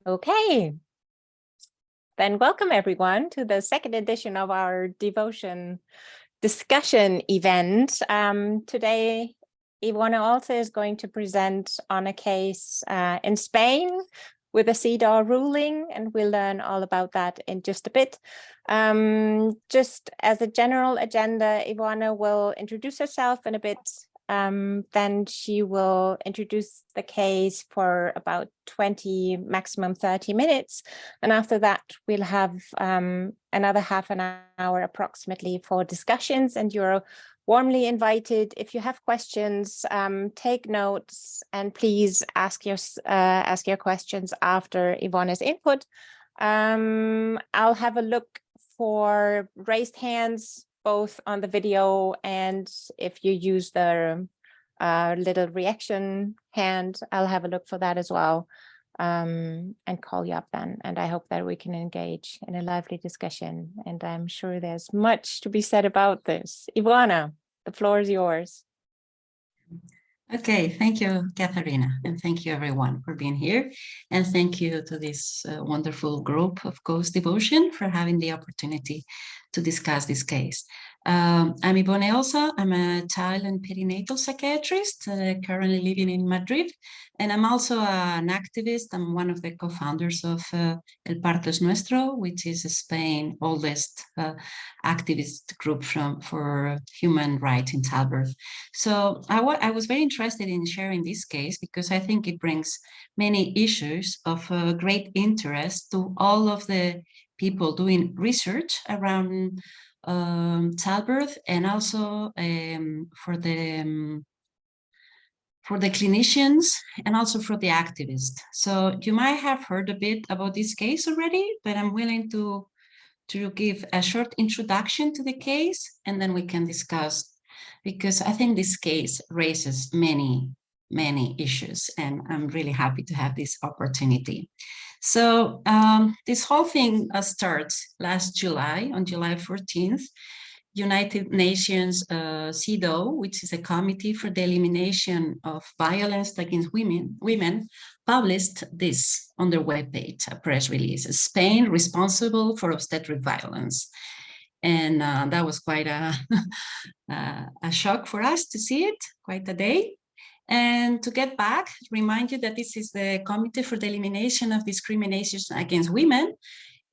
Okay, then welcome everyone to the second edition of our devotion discussion event. Today, Ivona also is going to present on a case in Spain with a CEDAW ruling, and we'll learn all about that in just a bit. Just as a general agenda, Ivona will introduce herself in a bit. Then she will introduce the case for about 20, maximum 30 minutes. And after that, we'll have another half an hour approximately for discussions, and you're warmly invited. If you have questions, take notes, and please ask your questions after Ivona's input. I'll have a look for raised hands, both on the video, and if you use the little reaction hand, I'll have a look for that as well, and call you up then. And I hope that we can engage in a lively discussion. And I'm sure there's much to be said about this. Ivona, the floor is yours. Okay, thank you, Katharina, and thank you everyone for being here. And thank you to this wonderful group of Coast Devotion for having the opportunity to discuss this case. I'm Ivona Elsa. I'm a child and perinatal psychiatrist, currently living in Madrid. And I'm also an activist. I'm one of the co-founders of El Parto es Nuestro, which is Spain's oldest activist group for human rights in childbirth. So I was very interested in sharing this case because I think it brings many issues of great interest to all of the people doing research around childbirth, and also for the clinicians and also for the activists. So you might have heard a bit about this case already, but I'm willing to give a short introduction to the case, and then we can discuss, because I think this case raises many issues, and I'm really happy to have this opportunity. So this whole thing starts last July, on July 14th. United Nations CEDAW, which is a committee for the elimination of violence against women, published this on their webpage, a press release: Spain responsible for obstetric violence. And that was quite a shock for us to see it, quite a day. And to get back, remind you that this is the Committee for the Elimination of Discrimination Against Women.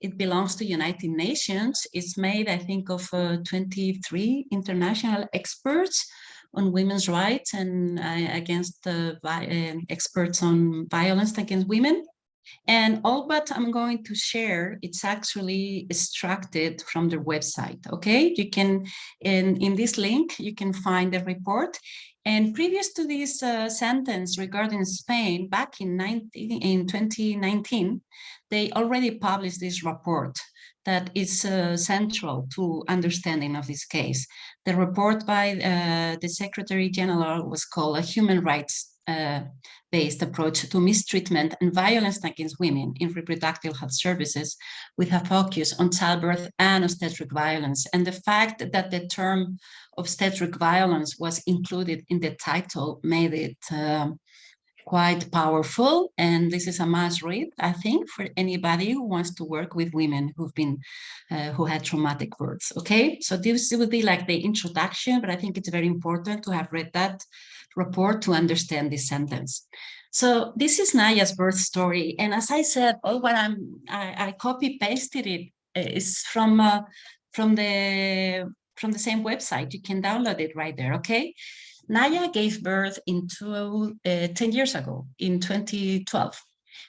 It belongs to United Nations. It's made, I think, of 23 international experts on women's rights and against experts on violence against women. And all what I'm going to share, it's actually extracted from their website, okay? You can, in this link, you can find the report. And previous to this sentence regarding Spain, back in 2019, they already published this report that is central to understanding of this case. The report by the Secretary General was called a human rights based approach to mistreatment and violence against women in reproductive health services, with a focus on childbirth and obstetric violence. And the fact that the term obstetric violence was included in the title made it quite powerful. And this is a must read, I think, for anybody who wants to work with women who had traumatic births. Okay, so this would be like the introduction, but I think it's very important to have read that report to understand this sentence. So this is Nahia's birth story, and as I said, all what I copy pasted it is from the same website. You can download it right there. Okay, Nahia gave birth 10 years ago, in 2012.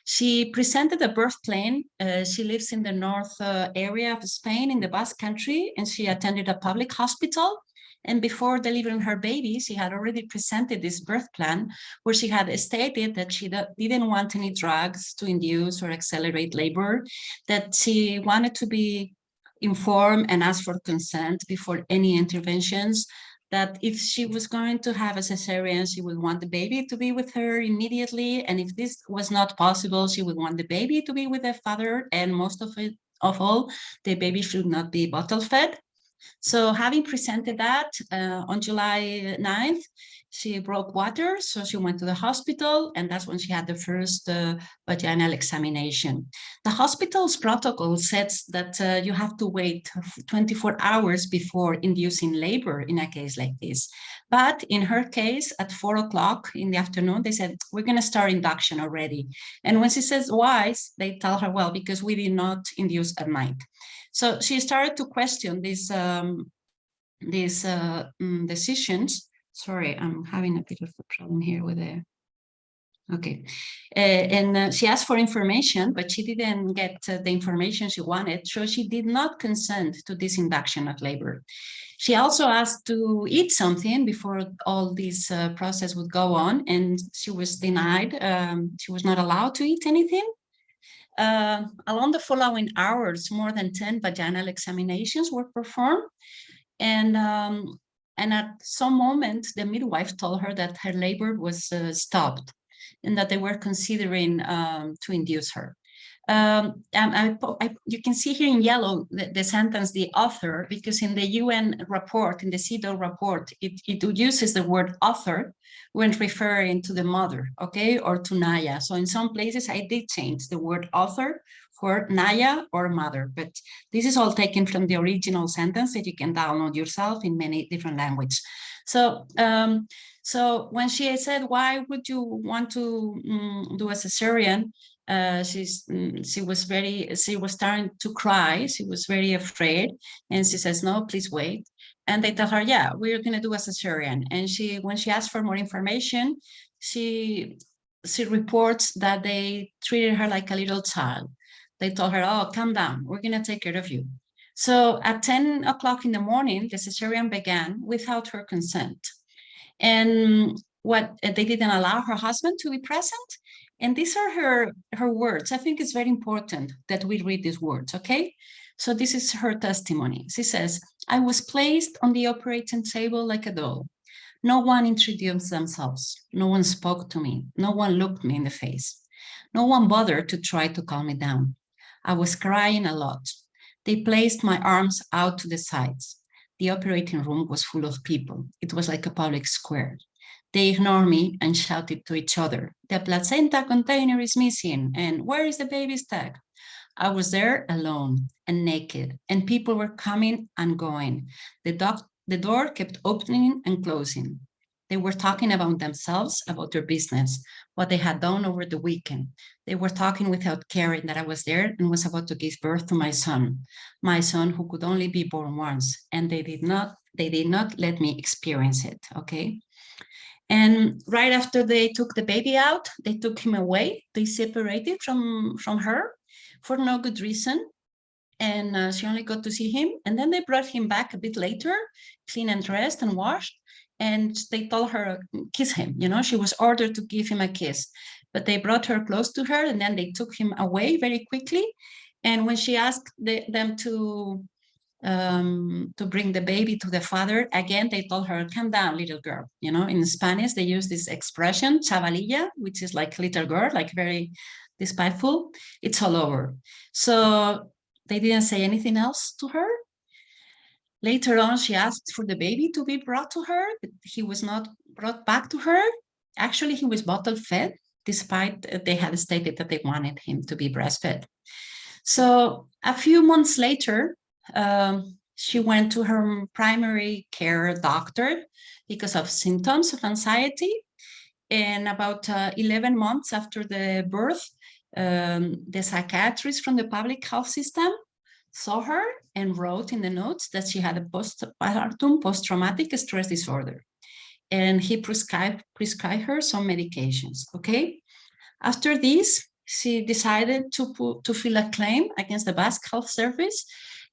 She presented a birth plan. She lives in the north area of Spain, in the Basque Country, and she attended a public hospital. And before delivering her baby, she had already presented this birth plan where she had stated that she didn't want any drugs to induce or accelerate labor, that she wanted to be informed and ask for consent before any interventions, that if she was going to have a cesarean, she would want the baby to be with her immediately. And if this was not possible, she would want the baby to be with the father. And most of all, the baby should not be bottle fed. So having presented that on July 9th, she broke water, so she went to the hospital, and that's when she had the first vaginal examination. The hospital's protocol says that you have to wait 24 hours before inducing labor in a case like this. But in her case, at 4 o'clock in the afternoon, they said, we're going to start induction already. And when she says why, they tell her, well, because we did not induce at night. So she started to question these decisions. Sorry, I'm having a bit of a problem here with the, okay. She asked for information, but she didn't get the information she wanted, so she did not consent to this induction of labor. She also asked to eat something before all this process would go on, and she was denied. She was not allowed to eat anything. Along the following hours, more than 10 vaginal examinations were performed. And at some moment, the midwife told her that her labor was stopped and that they were considering to induce her. You can see here in yellow the sentence, the author, because in the UN report, in the CEDAW report, it uses the word author when referring to the mother, okay, or to Nahia. So in some places, I did change the word author for Nahia or mother, but this is all taken from the original sentence that you can download yourself in many different languages. So, so when she said, why would you want to do a cesarean? She was starting to cry. She was very afraid. And she says, no, please wait. And they tell her, yeah, we're going to do a cesarean. And when she asked for more information, she reports that they treated her like a little child. They told her, oh, calm down, we're going to take care of you. So at 10 o'clock in the morning, the cesarean began without her consent. And what they didn't allow her husband to be present. And these are her words. I think it's very important that we read these words, okay? So this is her testimony. She says, I was placed on the operating table like a doll. No one introduced themselves. No one spoke to me. No one looked me in the face. No one bothered to try to calm me down. I was crying a lot. They placed my arms out to the sides. The operating room was full of people. It was like a public square. They ignored me and shouted to each other, the placenta container is missing, and where is the baby's tag? I was there alone and naked, and people were coming and going. The door kept opening and closing. They were talking about themselves, about their business, what they had done over the weekend. They were talking without caring that I was there and was about to give birth to my son who could only be born once, and they did not let me experience it, okay? And right after they took the baby out, they took him away. They separated from her for no good reason. And she only got to see him. And then they brought him back a bit later, clean and dressed and washed. And they told her, kiss him. You know, she was ordered to give him a kiss. But they brought her close to her, and then they took him away very quickly. And when she asked them to bring the baby to the father, again, they told her, calm down, little girl. You know, in Spanish, they use this expression, chavalilla, which is like little girl, like very despiteful. It's all over. So they didn't say anything else to her. Later on, she asked for the baby to be brought to her, but he was not brought back to her. Actually, he was bottle fed, despite they had stated that they wanted him to be breastfed. So a few months later, she went to her primary care doctor because of symptoms of anxiety. And about 11 months after the birth, the psychiatrist from the public health system saw her and wrote in the notes that she had a postpartum post-traumatic stress disorder. And he prescribed her some medications, okay? After this, she decided to file a claim against the Basque Health Service,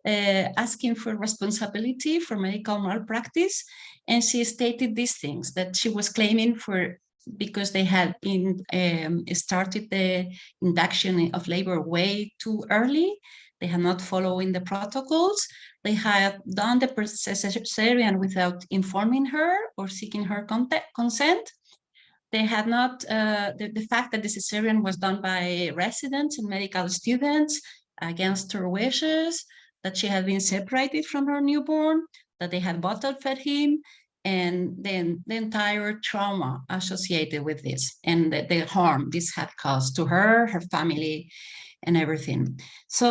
asking for responsibility for medical malpractice. And she stated these things, that she was claiming for, because they had started the induction of labor way too early. They had not following the protocols. They had done the cesarean without informing her or seeking her consent. They had not, the fact that the cesarean was done by residents and medical students against her wishes, that she had been separated from her newborn, that they had bottle fed him, and then the entire trauma associated with this and the harm this had caused to her, her family, and everything. So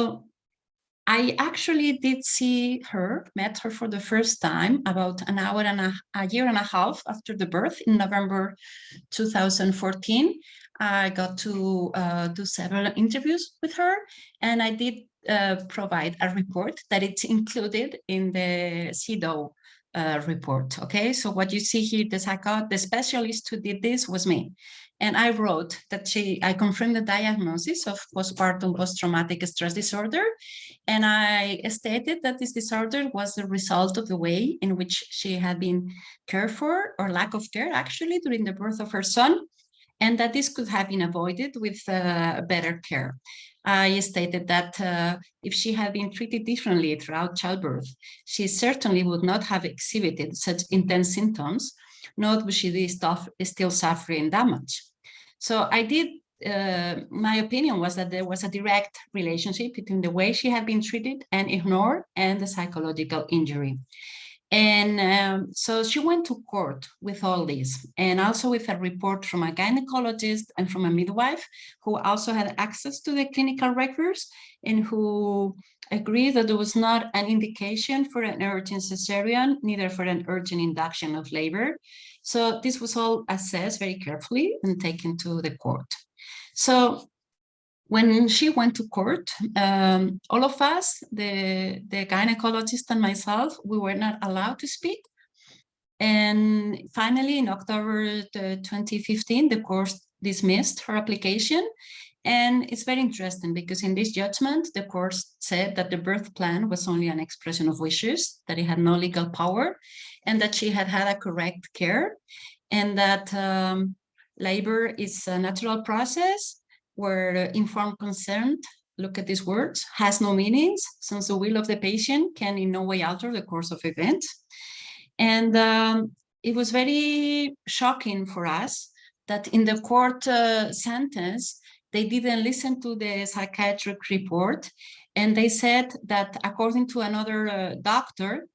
I actually did see her, met her for the first time about an hour and a year and a half after the birth in November 2014. I got to do several interviews with her, and I did provide a report that it's included in the CEDAW report. Okay, so what you see here, the specialist who did this was me. And I wrote that I confirmed the diagnosis of postpartum post-traumatic stress disorder. And I stated that this disorder was the result of the way in which she had been cared for, or lack of care actually, during the birth of her son, and that this could have been avoided with better care. I stated that if she had been treated differently throughout childbirth, she certainly would not have exhibited such intense symptoms, nor would she be still suffering damage. So I did, my opinion was that there was a direct relationship between the way she had been treated and ignored and the psychological injury. And so she went to court with all this, and also with a report from a gynecologist and from a midwife who also had access to the clinical records and who agreed that there was not an indication for an urgent cesarean, neither for an urgent induction of labor. So this was all assessed very carefully and taken to the court. So when she went to court, all of us, the gynecologist and myself, we were not allowed to speak. And finally, in October 2015, the court dismissed her application. And it's very interesting because in this judgment, the court said that the birth plan was only an expression of wishes, that it had no legal power, and that she had had a correct care, and that labor is a natural process where informed consent, look at these words, has no meanings, since the will of the patient can in no way alter the course of events. And it was very shocking for us that in the court sentence, they didn't listen to the psychiatric report, and they said that according to another doctor,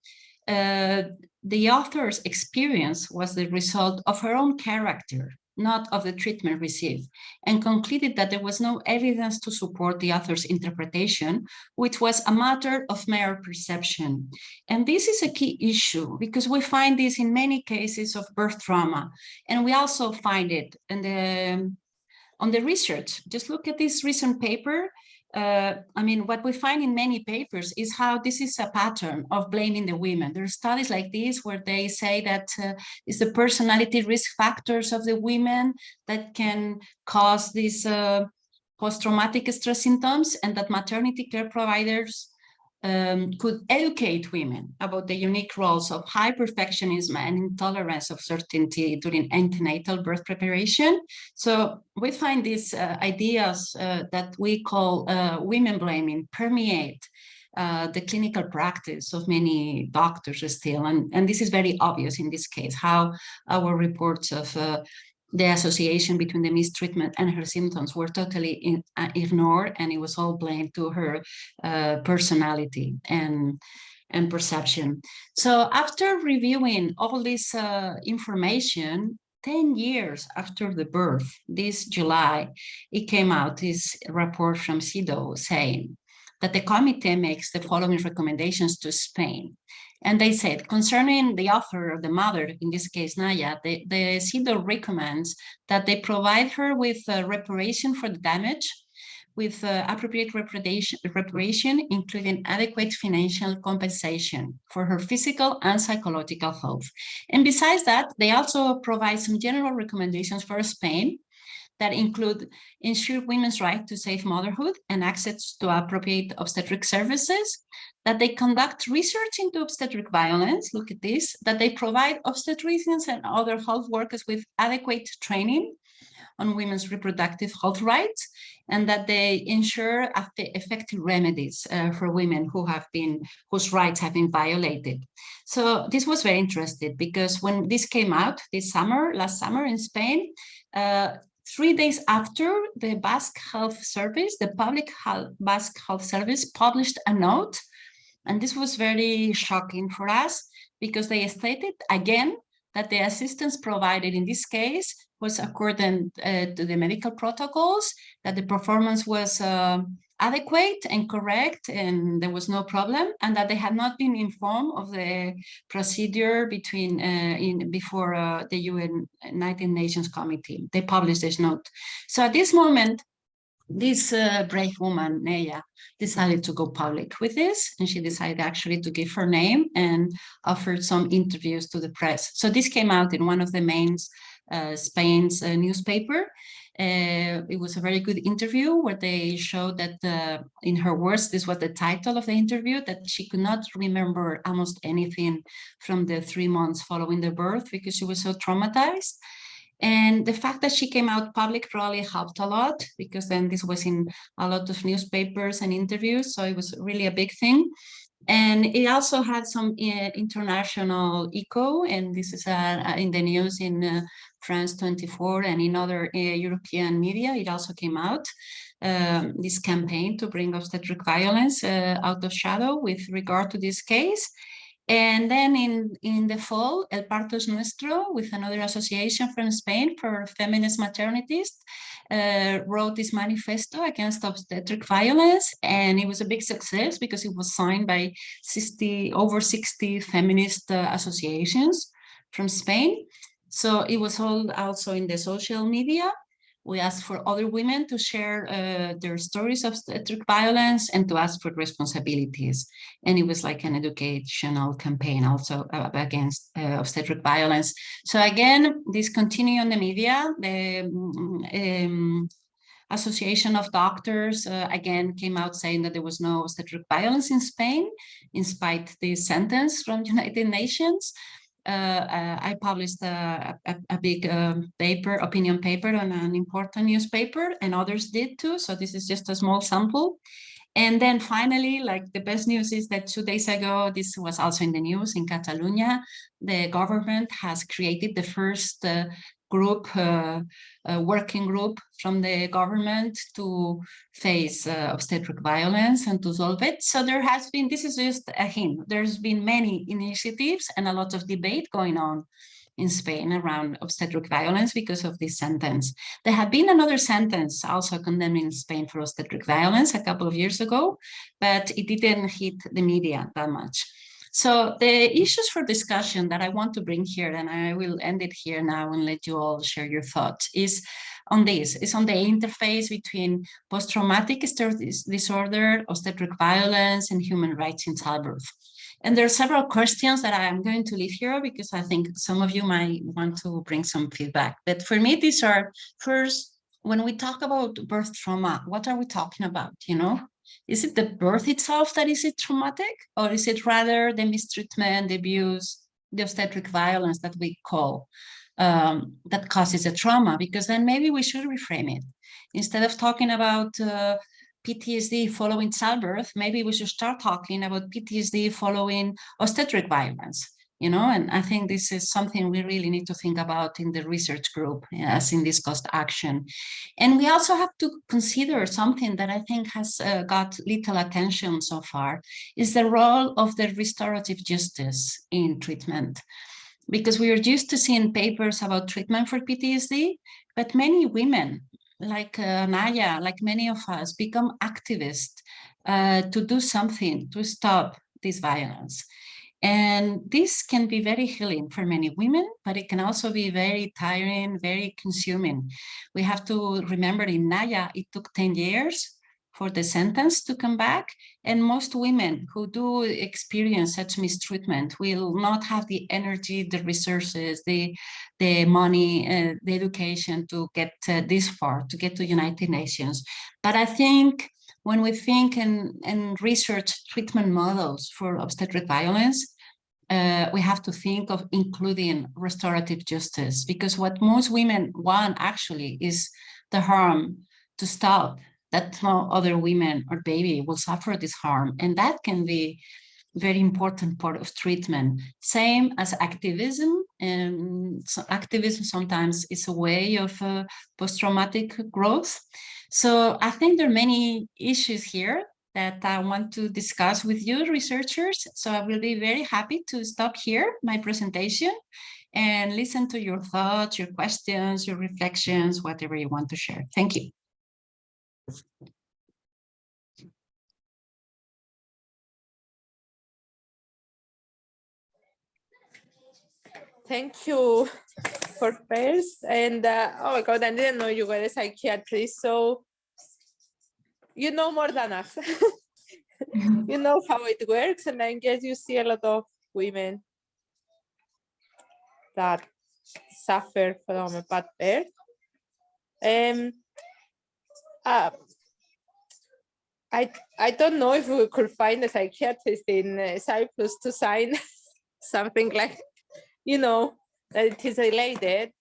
the author's experience was the result of her own character, not of the treatment received, and concluded that there was no evidence to support the author's interpretation, which was a matter of mere perception. And this is a key issue because we find this in many cases of birth trauma, and we also find it in on the research. Just look at this recent paper. I mean, what we find in many papers is how this is a pattern of blaming the women. There are studies like this where they say that it's the personality risk factors of the women that can cause these post-traumatic stress symptoms, and that maternity care providers could educate women about the unique roles of high perfectionism and intolerance of certainty during antenatal birth preparation. So we find these ideas that we call women blaming permeate the clinical practice of many doctors still. And this is very obvious in this case, how our reports of the association between the mistreatment and her symptoms were totally ignored, and it was all blamed to her personality and perception. So after reviewing all this information, 10 years after the birth, this July, it came out, this report from CEDAW saying that the committee makes the following recommendations to Spain. And they said, concerning the author, the mother, in this case, Nahia, the CEDAW recommends that they provide her with reparation for the damage, with appropriate reparation, including adequate financial compensation for her physical and psychological health. And besides that, they also provide some general recommendations for Spain that include ensure women's right to safe motherhood and access to appropriate obstetric services, that they conduct research into obstetric violence, look at this, that they provide obstetricians and other health workers with adequate training on women's reproductive health rights, and that they ensure effective remedies for women whose rights have been violated. So this was very interesting because when this came out last summer in Spain, 3 days after, the Basque Health Service, the public Basque Health Service, published a note. And this was very shocking for us because they stated again that the assistance provided in this case was according to the medical protocols, that the performance was adequate and correct, and there was no problem, and that they had not been informed of the procedure before the United Nations Committee. They published this note. So at this moment, this brave woman, Nahia, decided to go public with this, and she decided actually to give her name and offered some interviews to the press. So this came out in one of the main Spain's newspaper. It was a very good interview where they showed that, in her words, this was the title of the interview, that she could not remember almost anything from the 3 months following the birth because she was so traumatized. And the fact that she came out public probably helped a lot, because then this was in a lot of newspapers and interviews. So it was really a big thing. And it also had some international echo, and this is in the news in France 24 and in other European media. It also came out, this campaign to bring obstetric violence out of shadow with regard to this case. And then in the fall, El Parto es Nuestro, with another association from Spain for feminist maternities, wrote this manifesto against obstetric violence. And it was a big success because it was signed by over 60 feminist associations from Spain. So it was all also in the social media. We asked for other women to share their stories of obstetric violence and to ask for responsibilities. And it was like an educational campaign also against obstetric violence. So again, this continued on the media. The Association of Doctors again came out saying that there was no obstetric violence in Spain, in spite of the sentence from United Nations. I published a big opinion paper on an important newspaper, and others did too. So this is just a small sample. And then finally, like, the best news is that 2 days ago, this was also in the news in Catalonia, the government has created the first working group from the government to face obstetric violence and to solve it. So there has been, this is just a hint, there's been many initiatives and a lot of debate going on in Spain around obstetric violence because of this sentence. There had been another sentence also condemning Spain for obstetric violence a couple of years ago, but it didn't hit the media that much. So the issues for discussion that I want to bring here, and I will end it here now and let you all share your thoughts, is on this. It's on the interface between post-traumatic stress disorder, obstetric violence, and human rights in childbirth. And there are several questions that I'm going to leave here because I think some of you might want to bring some feedback. But for me, these are, first, when we talk about birth trauma, what are we talking about, you know? Is it the birth itself that is it traumatic, or is it rather the mistreatment, the abuse, the obstetric violence that we call, that causes a trauma? Because then maybe we should reframe it. Instead of talking about PTSD following childbirth, maybe we should start talking about PTSD following obstetric violence. You know, and I think this is something we really need to think about in the research group as in discussed action. And we also have to consider something that I think has got little attention so far, is the role of the restorative justice in treatment. Because we are used to seeing papers about treatment for PTSD, but many women, like Nahia, like many of us, become activists to do something to stop this violence. And this can be very healing for many women, but it can also be very tiring, very consuming. We have to remember in Nahia, it took 10 years for the sentence to come back. And most women who do experience such mistreatment will not have the energy, the resources, the money, the education to get this far, to get to United Nations. But I think when we think and research treatment models for obstetric violence, we have to think of including restorative justice, because what most women want actually is the harm to stop, that no other women or baby will suffer this harm. And that can be very important part of treatment. Same as activism, and so activism sometimes is a way of post-traumatic growth. So I think there are many issues here that I want to discuss with you researchers. So I will be very happy to stop here my presentation and listen to your thoughts, your questions, your reflections, whatever you want to share. Thank you. Thank you for first. And oh my God, I didn't know you were a psychiatrist, so you know more than us. You know how it works, and I guess you see a lot of women that suffer from a bad birth. I don't know if we could find a psychiatrist in Cyprus to sign something like, you know, that it is related.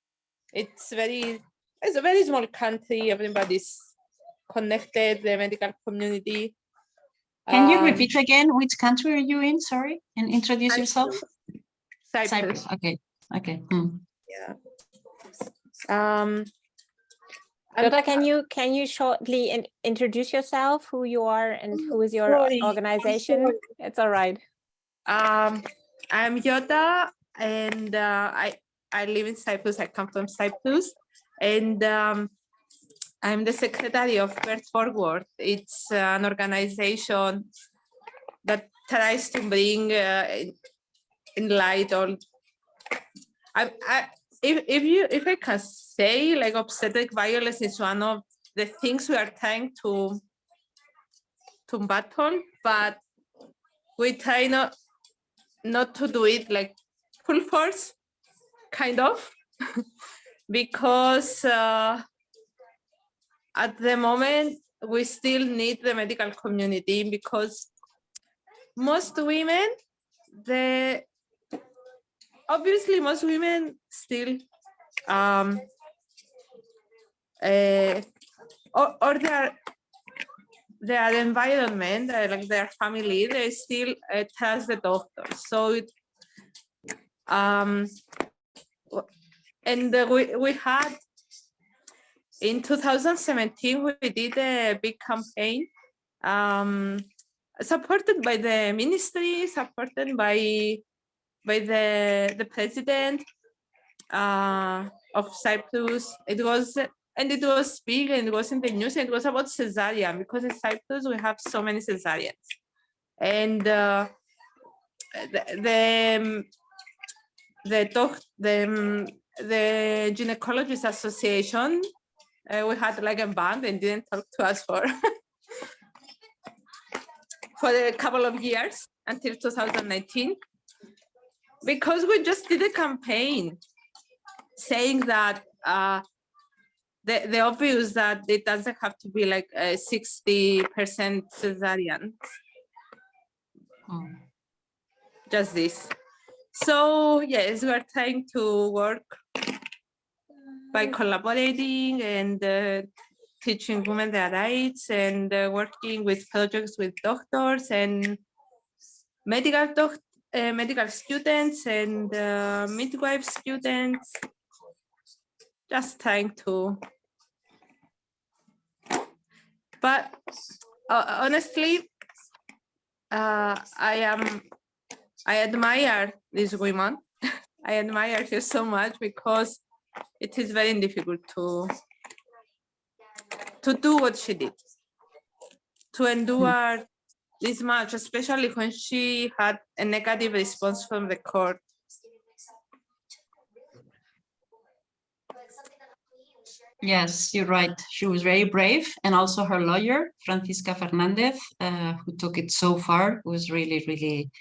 It's a very small country. Everybody's connected, the medical community. Can you repeat again which country are you in? Sorry, and introduce yourself. Cyprus. Okay. Okay. Yeah. Jota, can you shortly introduce yourself, who you are and who is your organization? Sorry. It's all right. I'm Jota, and I live in Cyprus. I come from Cyprus, and I'm the secretary of Birth Forward. It's an organization that tries to bring in light all. If I can say, like, obstetric violence is one of the things we are trying to battle, but we try not to do it like full force, kind of, because at the moment we still need the medical community, because most women, obviously most women still or their environment, like their family, they still trust the doctor. So and we had in 2017 we did a big campaign supported by the ministry, supported by the president of Cyprus. It was big, and it was in the news, and it was about cesarean, because in Cyprus we have so many cesareans. And the Gynecologist Association, we had like a ban and didn't talk to us for a couple of years until 2019, because we just did a campaign saying that the obvious that it doesn't have to be like 60% cesarean. Just this. So yes, we are trying to work by collaborating and teaching women their rights, and working with projects with doctors and medical students and midwife students, just trying to. But honestly, I admire these women. I admire her so much, because it is very difficult to do what she did, to endure this much, especially when she had a negative response from the court. Yes, you're right. She was very brave, and also her lawyer, Francisca Fernandez, who took it so far, was really, really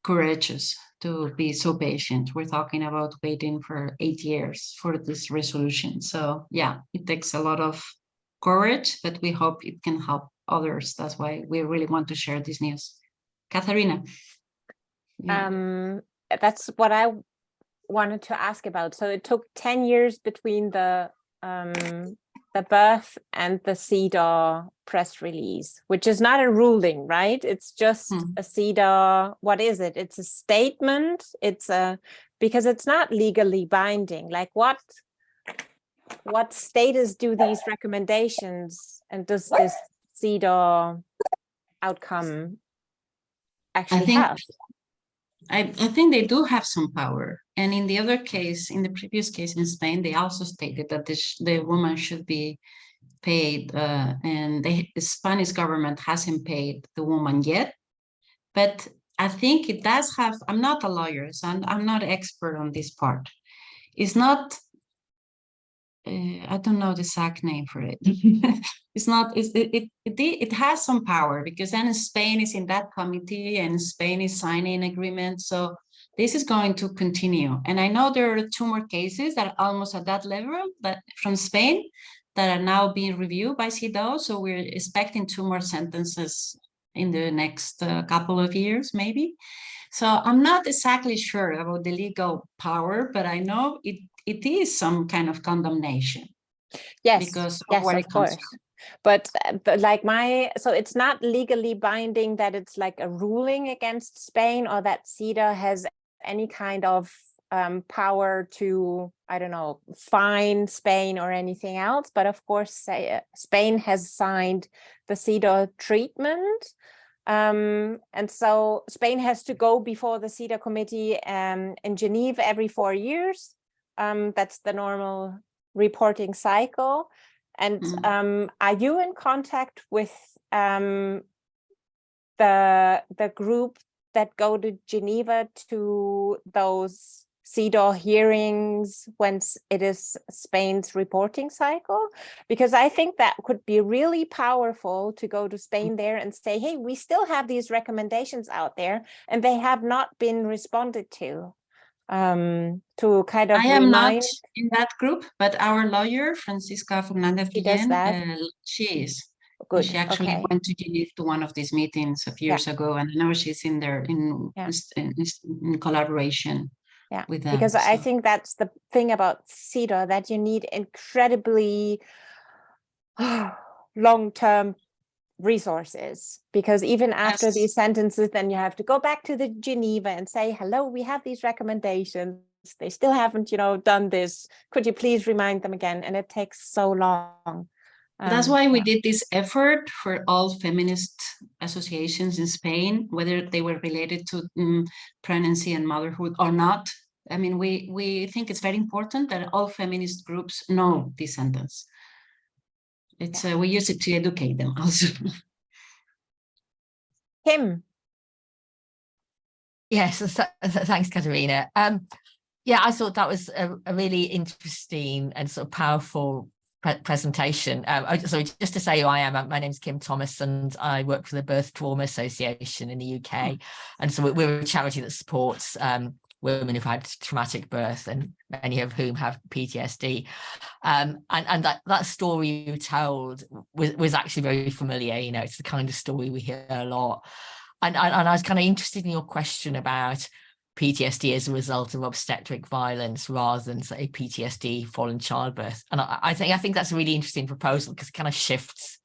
courageous to be so patient. We're talking about waiting for 8 years for this resolution. So yeah, it takes a lot of courage, but we hope it can help others. That's why we really want to share this news. Katharina. That's what I wanted to ask about. So it took 10 years between the birth and the CEDAW press release, which is not a ruling, right? It's just a CEDAW. What is it? It's a statement. Because it's not legally binding. Like what status do these recommendations and does this CEDAW outcome actually have? I think they do have some power. And in the other case, in the previous case in Spain, they also stated that the woman should be paid, and the Spanish government hasn't paid the woman yet. But I think it does have, I'm not a lawyer, so I'm not expert on this part. It's not, I don't know the exact name for it. It's not, it has some power, because then Spain is in that committee and Spain is signing agreements. So this is going to continue. And I know there are 2 more cases that are almost at that level, that from Spain, that are now being reviewed by CEDAW. So we're expecting 2 more sentences in the next couple of years, maybe. So I'm not exactly sure about the legal power, but I know it is some kind of condemnation. Yes, Because of yes, where of it comes course. from. But like so it's not legally binding that it's like a ruling against Spain, or that CEDAW has any kind of power to, I don't know, fine Spain or anything else. But of course, Spain has signed the CEDAW treatment. And so Spain has to go before the CEDAW committee in Geneva every 4 years. That's the normal reporting cycle. And are you in contact with the group that go to Geneva to those CEDAW hearings when it is Spain's reporting cycle? Because I think that could be really powerful to go to Spain there and say, hey, we still have these recommendations out there and they have not been responded to kind of I am remind. not in that group, but our lawyer, Francisca Fernandez She does that? she is. Good. She actually Okay. went to Geneva to one of these meetings a few years ago, and now she's in there in collaboration with them. Because I think that's the thing about CEDAW, that you need incredibly long-term resources, because even after Yes. these sentences, then you have to go back to the Geneva and say, hello, we have these recommendations. They still haven't, done this. Could you please remind them again? And it takes so long. That's why we did this effort for all feminist associations in Spain, whether they were related to pregnancy and motherhood or not. I mean, we think it's very important that all feminist groups know this sentence. It's we use it to educate them also. Kim. Yes, thanks, Katerina. Yeah, I thought that was a really interesting and sort of powerful presentation. So just to say who I am, my name is Kim Thomas and I work for the Birth Trauma Association in the UK. And so we're a charity that supports women who've had traumatic birth, and many of whom have PTSD. And that story you told was actually very familiar. It's the kind of story we hear a lot. And I was kind of interested in your question about PTSD as a result of obstetric violence rather than, say, PTSD following childbirth. And I think that's a really interesting proposal, because it kind of shifts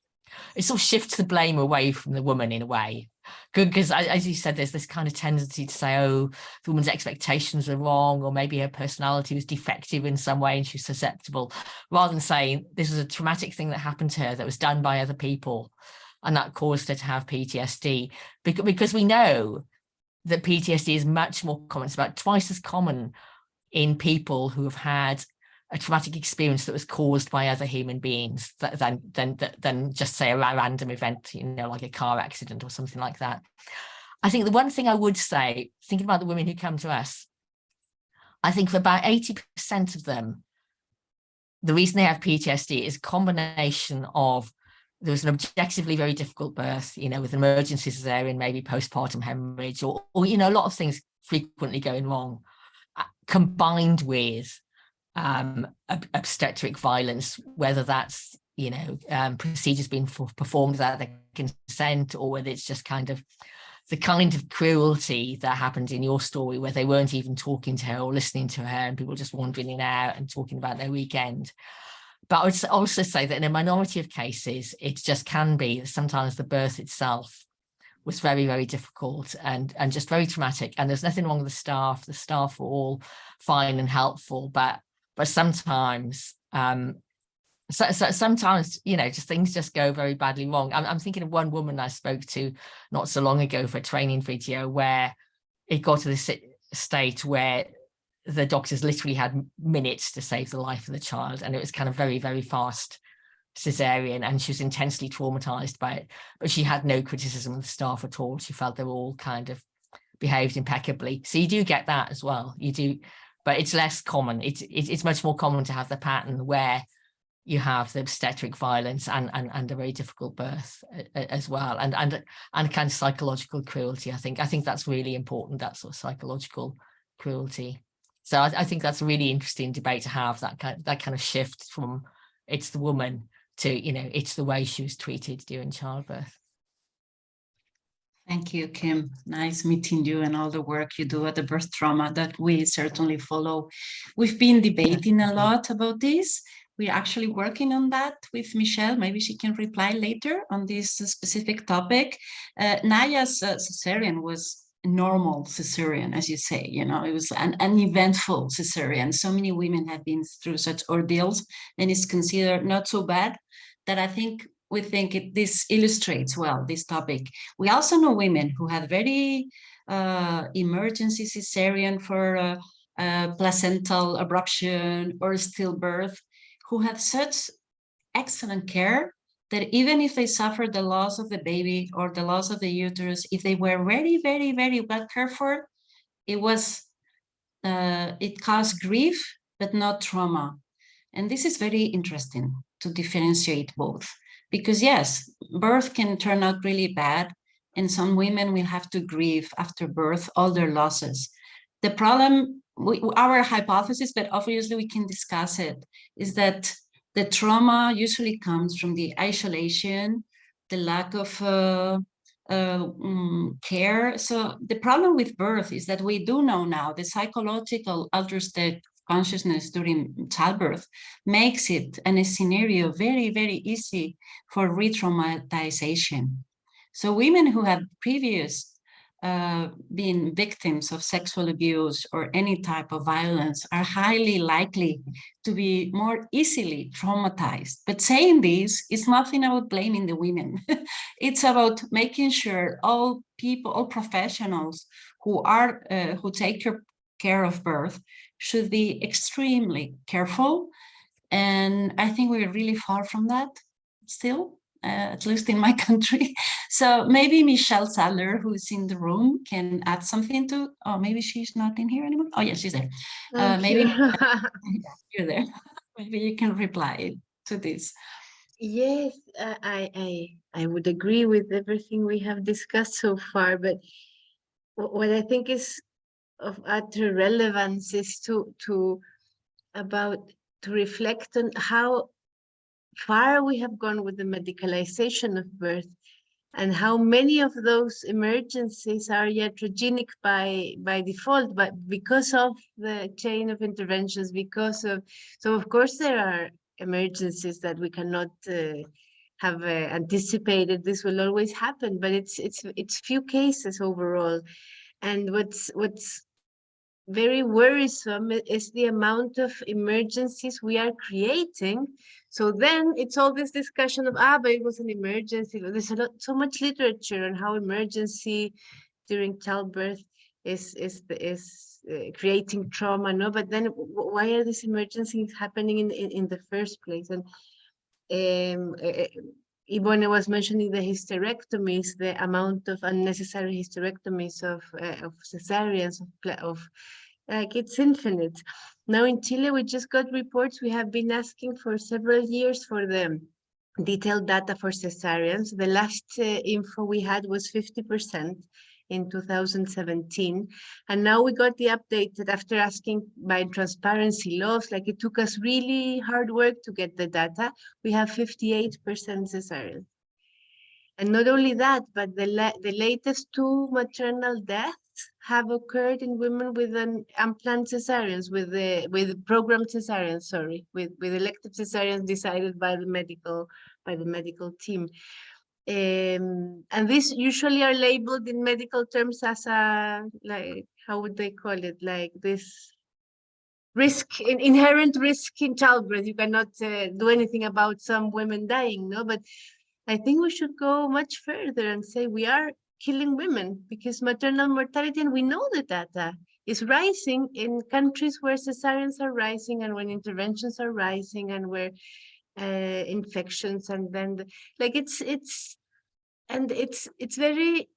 the blame away from the woman in a way. Because as you said, there's this kind of tendency to say, oh, the woman's expectations are wrong, or maybe her personality was defective in some way and she's susceptible, rather than saying this was a traumatic thing that happened to her that was done by other people and that caused her to have PTSD. Because we know that PTSD is much more common. It's about twice as common in people who have had a traumatic experience that was caused by other human beings than just, say, a random event, like a car accident or something like that. I think the one thing I would say, thinking about the women who come to us, I think for about 80% of them, the reason they have PTSD is a combination of there was an objectively very difficult birth, with emergency cesarean, maybe postpartum hemorrhage, or a lot of things frequently going wrong, combined with obstetric violence, whether that's, procedures being performed without their consent, or whether it's just kind of the kind of cruelty that happened in your story, where they weren't even talking to her or listening to her, and people just wandering in and out and talking about their weekend. But I would also say that in a minority of cases, it just can be that sometimes the birth itself was very, very difficult and just very traumatic. And there's nothing wrong with the staff. The staff were all fine and helpful, but sometimes, sometimes, just things just go very badly wrong. I'm thinking of one woman I spoke to not so long ago for a training video where it got to this state where the doctors literally had minutes to save the life of the child, and it was kind of very, very fast cesarean, and she was intensely traumatized by it. But she had no criticism of the staff at all. She felt they were all kind of behaved impeccably. So you do get that as well. You do, but it's less common. It's much more common to have the pattern where you have the obstetric violence and a very difficult birth as well, and kind of psychological cruelty. I think that's really important, that sort of psychological cruelty. So I think that's a really interesting debate to have, that kind of shift from it's the woman to, it's the way she was treated during childbirth. Thank you, Kim. Nice meeting you and all the work you do at the birth trauma that we certainly follow. We've been debating a lot about this. We're actually working on that with Michelle. Maybe she can reply later on this specific topic. Nahia's cesarean was normal cesarean, as you say, it was an uneventful cesarean. So many women have been through such ordeals, and it's considered not so bad, that I think this illustrates well this topic. We also know women who had very emergency cesarean for placental abruption or stillbirth, who had such excellent care that even if they suffered the loss of the baby or the loss of the uterus, if they were very, very, very well cared for, it caused grief, but not trauma. And this is very interesting to differentiate both, because yes, birth can turn out really bad, and some women will have to grieve after birth all their losses. The problem, our hypothesis, but obviously we can discuss it, is that the trauma usually comes from the isolation, the lack of care. So the problem with birth is that we do know now the psychological altered state consciousness during childbirth makes it and a scenario very, very easy for re-traumatization. So women who have previous been victims of sexual abuse or any type of violence are highly likely to be more easily traumatized. But saying this is nothing about blaming the women. It's about making sure all people, all professionals who take care of birth should be extremely careful. And I think we're really far from that still. At least in my country. So maybe Michelle Sadler, who's in the room, can add something to, maybe she's not in here anymore. Oh yeah, she's there. Maybe you're there. Maybe you can reply to this. Yes, I would agree with everything we have discussed so far, but what I think is of utter relevance is to reflect on how far we have gone with the medicalization of birth, and how many of those emergencies are iatrogenic by default, but because of the chain of interventions, so of course there are emergencies that we cannot have anticipated. This will always happen, but it's few cases overall. And what's very worrisome is the amount of emergencies we are creating. So then it's all this discussion of, but it was an emergency. There's so much literature on how emergency during childbirth is creating trauma, no? But then why are these emergencies happening in the first place? And Ivone was mentioning the hysterectomies, the amount of unnecessary hysterectomies of cesareans, like it's infinite. Now in Chile, we just got reports. We have been asking for several years for the detailed data for cesareans. The last info we had was 50% in 2017. And now we got the update that after asking by transparency laws, like it took us really hard work to get the data, we have 58% cesarean. And not only that, but the latest 2 maternal deaths have occurred in women with an unplanned cesareans, with programmed cesareans, sorry, with elective cesareans decided by the medical team. And these usually are labeled in medical terms as like, how would they call it? Like this inherent risk in childbirth. You cannot do anything about some women dying, no? But I think we should go much further and say we are killing women, because maternal mortality, and we know the data, is rising in countries where cesareans are rising and when interventions are rising and where infections, and then it's very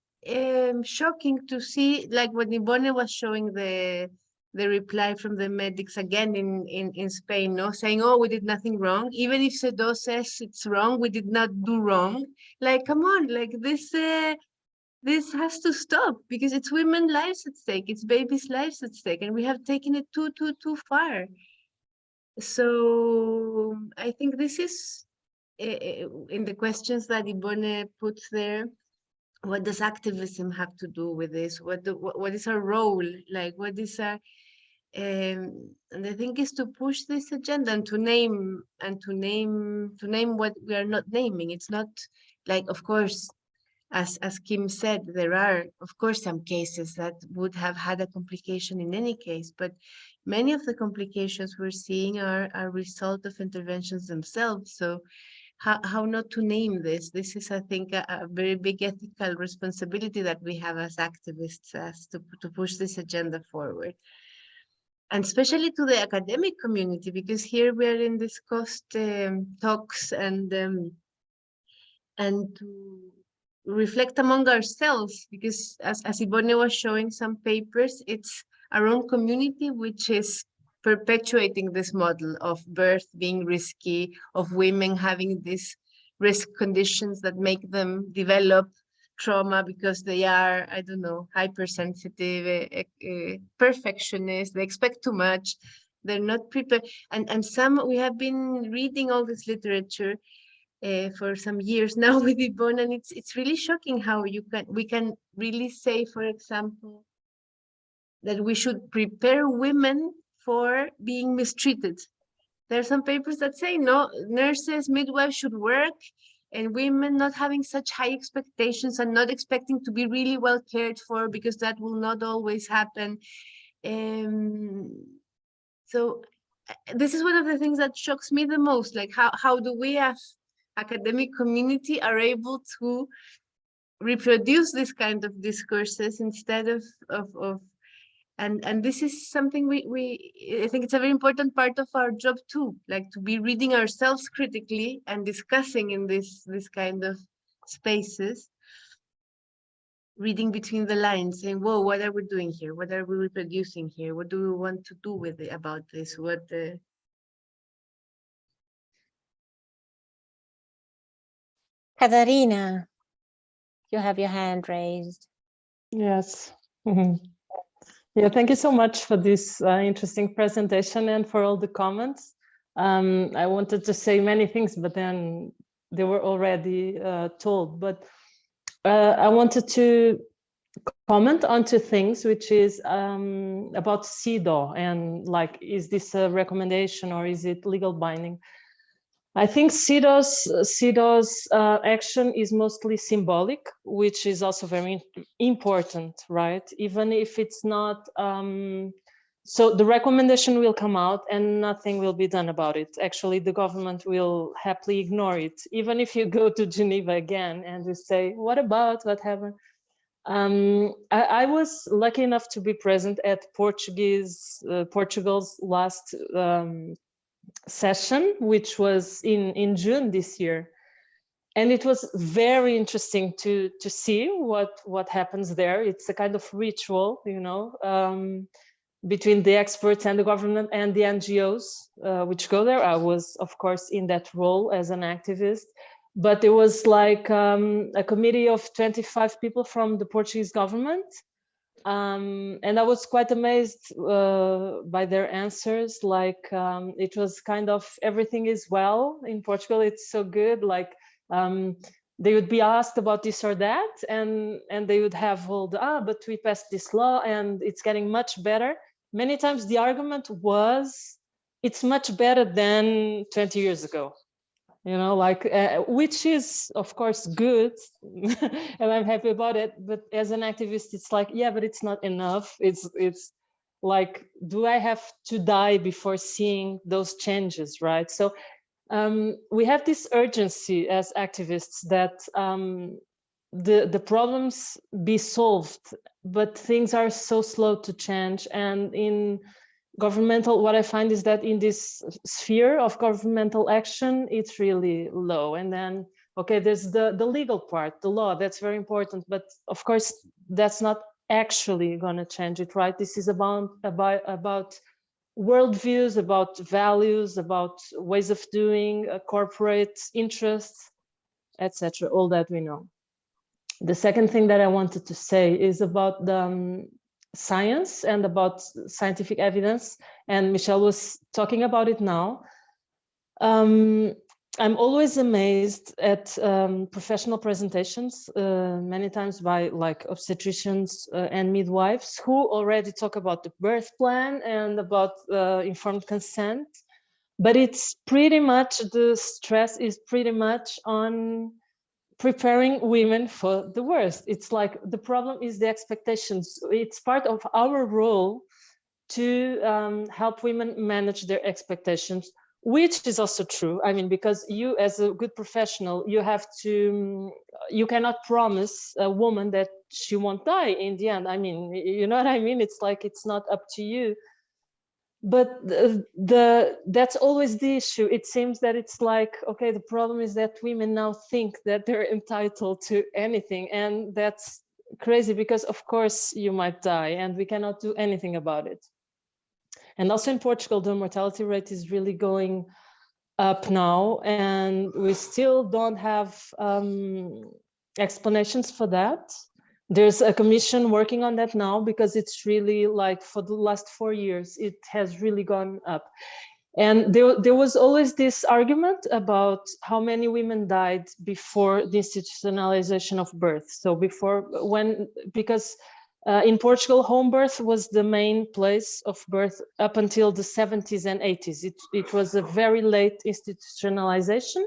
shocking to see, like when Ivone was showing the reply from the medics again in Spain, no, saying, oh, we did nothing wrong. Even if CEDAW says it's wrong, we did not do wrong. Like, come on, like this has to stop, because it's women's lives at stake, it's babies' lives at stake, and we have taken it too far. So I think this is in the questions that Ivone puts there. What does activism have to do with this? What is our role? Like, what is our and the thing is to push this agenda and to name what we are not naming. It's not like, of course, as Kim said, there are, of course, some cases that would have had a complication in any case, but many of the complications we're seeing are a result of interventions themselves. So how not to name this? This is, I think, a very big ethical responsibility that we have as activists, as to push this agenda forward. And especially to the academic community, because here we are in this cost talks and to reflect among ourselves, because as Ivone was showing some papers, it's our own community which is perpetuating this model of birth being risky, of women having these risk conditions that make them develop trauma because they are, I don't know, hypersensitive, perfectionist, they expect too much, they're not prepared. And some, we have been reading all this literature for some years now with Ivone, and it's really shocking how we can really say, for example, that we should prepare women for being mistreated. There are some papers that say, no, nurses, midwives should work, and women not having such high expectations and not expecting to be really well cared for, because that will not always happen. So this is one of the things that shocks me the most, like how do we as academic community are able to reproduce this kind of discourses instead of and this is something I think it's a very important part of our job too, like to be reading ourselves critically and discussing in this kind of spaces, reading between the lines, saying, whoa, what are we doing here? What are we reproducing here? What do we want to do with it, about this? Katarina, you have your hand raised. Yes. Yeah, thank you so much for this interesting presentation and for all the comments. I wanted to say many things, but then they were already told. But I wanted to comment on two things, which is about CEDAW and like, is this a recommendation or is it legal binding? I think CEDAW's action is mostly symbolic, which is also very important, right? Even if it's not, so the recommendation will come out and nothing will be done about it. Actually, the government will happily ignore it. Even if you go to Geneva again and you say, what happened? I was lucky enough to be present at Portugal's last session, which was in June this year, and it was very interesting to see what happens there. It's a kind of ritual, you know, between the experts and the government and the NGOs which go there. I was, of course, in that role as an activist, but it was like a committee of 25 people from the Portuguese government. And I was quite amazed by their answers. Like it was kind of, everything is well in Portugal, it's so good. Like they would be asked about this or that, and they would have all the, but we passed this law and it's getting much better. Many times the argument was, it's much better than 20 years ago. You know, like, which is, of course, good, and I'm happy about it. But as an activist, it's like, yeah, but it's not enough. It's like, do I have to die before seeing those changes, right? So we have this urgency as activists that the problems be solved, but things are so slow to change. And in governmental, what I find is that in this sphere of governmental action, it's really low. And then, okay, there's the legal part, the law, that's very important. But of course, that's not actually going to change it, right? This is about worldviews, about values, about ways of doing, corporate interests, etc. All that we know. The second thing that I wanted to say is about the science and about scientific evidence, and Michelle was talking about it now. I'm always amazed at professional presentations, many times by like obstetricians and midwives who already talk about the birth plan and about informed consent, but it's pretty much, the stress is pretty much on preparing women for the worst. It's like the problem is the expectations. It's part of our role to help women manage their expectations, which is also true. I mean, because you as a good professional, you have to, you cannot promise a woman that she won't die in the end. I mean, you know what I mean? It's like, it's not up to you. But that's always the issue. It seems that it's like, okay, the problem is that women now think that they're entitled to anything, and that's crazy, because of course you might die and we cannot do anything about it. And also in Portugal, the mortality rate is really going up now, and we still don't have explanations for that. There's a commission working on that now, because it's really like for the last 4 years, it has really gone up. And there was always this argument about how many women died before the institutionalization of birth. So before, because in Portugal, home birth was the main place of birth up until the 70s and 80s. It was a very late institutionalization.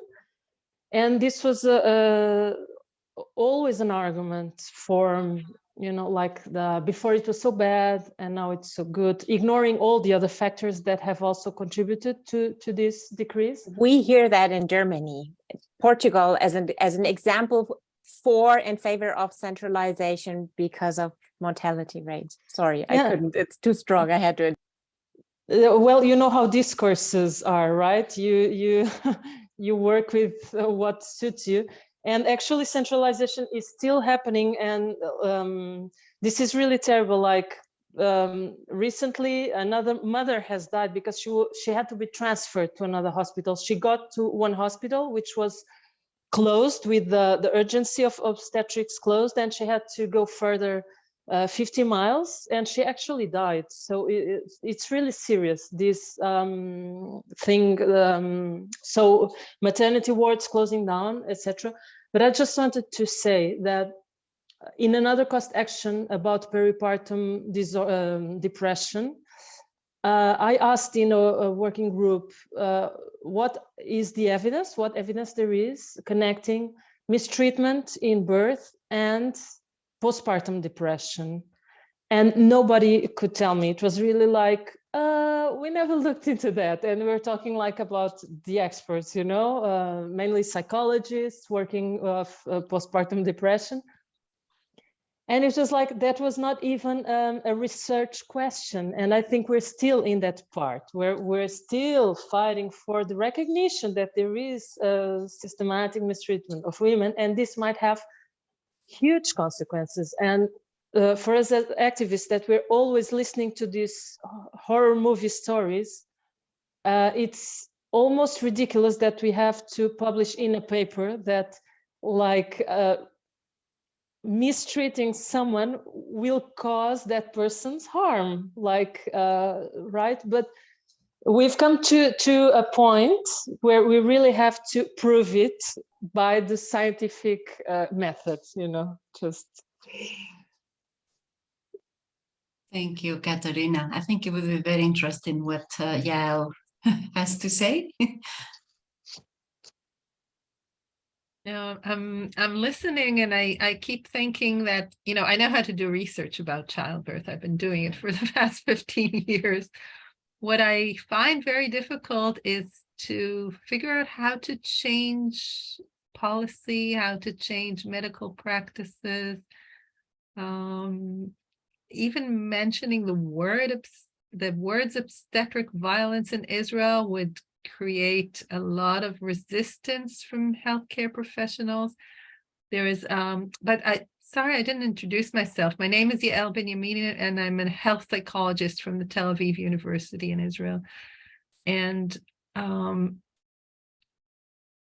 And this was always an argument for, you know, like before it was so bad and now it's so good, ignoring all the other factors that have also contributed to this decrease. We hear that in Germany, Portugal as an example for in favor of centralization because of mortality rates. Sorry, I couldn't, it's too strong. I had to. Well, you know how discourses are, right? You you work with what suits you. And actually centralization is still happening. And this is really terrible. Like recently, another mother has died because she had to be transferred to another hospital. She got to one hospital, which was closed with the urgency of obstetrics closed, and she had to go further 50 miles, and she actually died. So it's really serious, this thing. So maternity wards closing down, etc. But I just wanted to say that in another cost action about peripartum depression, I asked in a working group, what is the evidence, what evidence there is connecting mistreatment in birth and postpartum depression. And nobody could tell me. It was really like, we never looked into that. And we're talking like about the experts, you know, mainly psychologists working with postpartum depression. And it's just like, that was not even a research question. And I think we're still in that part where we're still fighting for the recognition that there is systematic mistreatment of women, and this might have huge consequences. And for us as activists, that we're always listening to these horror movie stories, it's almost ridiculous that we have to publish in a paper that like mistreating someone will cause that person's harm, like right? But we've come to a point where we really have to prove it by the scientific methods, you know, just. Thank you, Katarina. I think it would be very interesting what Yael has to say. No, I'm listening, and I keep thinking that, you know, I know how to do research about childbirth. I've been doing it for the past 15 years. What I find very difficult is to figure out how to change policy, how to change medical practices. Even mentioning the words obstetric violence in Israel would create a lot of resistance from healthcare professionals. There is, sorry, I didn't introduce myself. My name is Yael Benyamin, and I'm a health psychologist from the Tel Aviv University in Israel. And,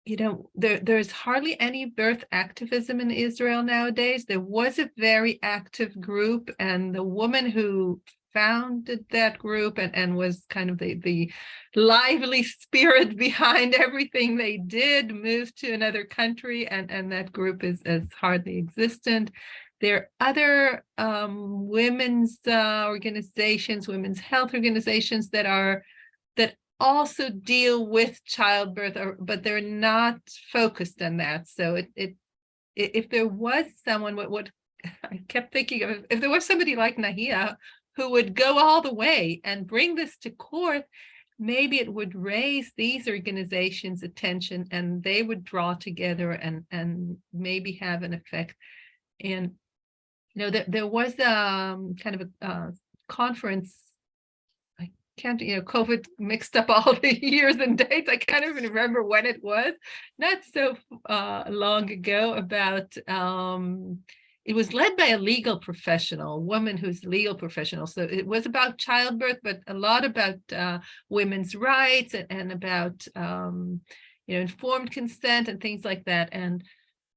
you know, there's hardly any birth activism in Israel nowadays. There was a very active group, and the woman who founded that group and was kind of the lively spirit behind everything they did moved to another country, and that group is hardly existent. There are other women's organizations, women's health organizations that also deal with childbirth, but they're not focused on that. So if there was someone, what I kept thinking of, if there was somebody like Nahia who would go all the way and bring this to court, maybe it would raise these organizations' attention, and they would draw together and maybe have an effect. And you know, there was kind of a conference. COVID mixed up all the years and dates. I can't even remember when it was, not so long ago, about it was led by a legal professional, a woman who's a legal professional. So it was about childbirth, but a lot about women's rights and about informed consent and things like that. And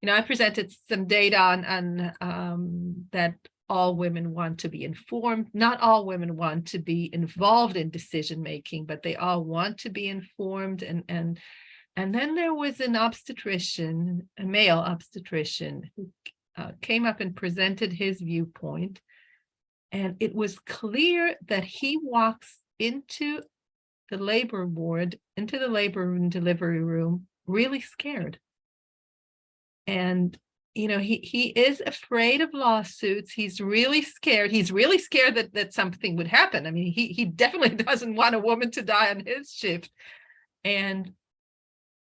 I presented some data on that. All women want to be informed. Not all women want to be involved in decision making, but they all want to be informed. And then there was an obstetrician, a male obstetrician, who came up and presented his viewpoint. And it was clear that he walks into the labor ward, into the labor and delivery room, really scared. And he is afraid of lawsuits. He's really scared. He's really scared that something would happen. I mean, he definitely doesn't want a woman to die on his shift. And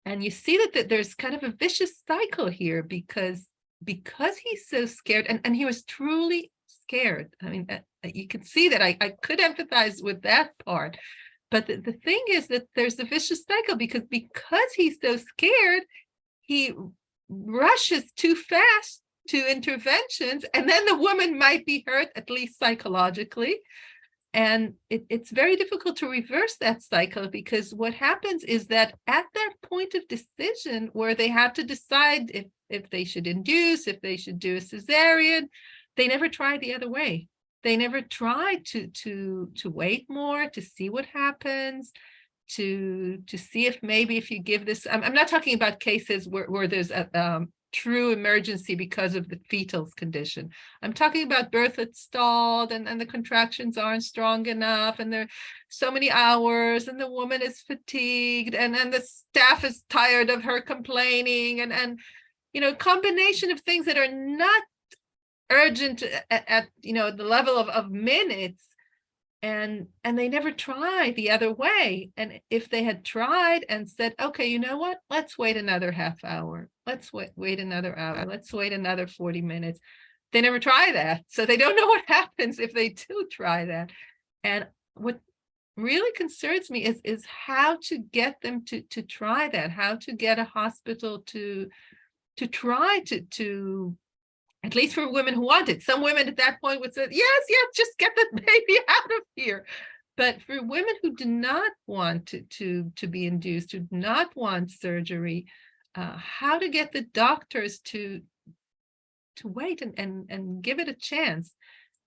you see that there's kind of a vicious cycle here because he's so scared, and he was truly scared. I mean, you can see that I could empathize with that part. But the thing is that there's a vicious cycle because he's so scared, he rushes too fast to interventions, and then the woman might be hurt, at least psychologically. And it's very difficult to reverse that cycle, because what happens is that at that point of decision where they have to decide if they should induce, if they should do a cesarean, they never try the other way. They never try to wait more, to see what happens, to see if maybe if you give this, I'm not talking about cases where there's a true emergency because of the fetal condition. I'm talking about birth that's stalled and the contractions aren't strong enough, and there are so many hours, and the woman is fatigued, and the staff is tired of her complaining, and combination of things that are not urgent at the level of minutes. And they never try the other way. And if they had tried and said, okay, you know what, let's wait another half hour. Let's wait another hour. Let's wait another 40 minutes. They never try that. So they don't know what happens if they do try that. And what really concerns me is how to get them to try that, how to get a hospital to try to at least for women who want it. Some women at that point would say, yes, just get the baby out of here. But for women who do not want to be induced, who do not want surgery, how to get the doctors to wait and give it a chance.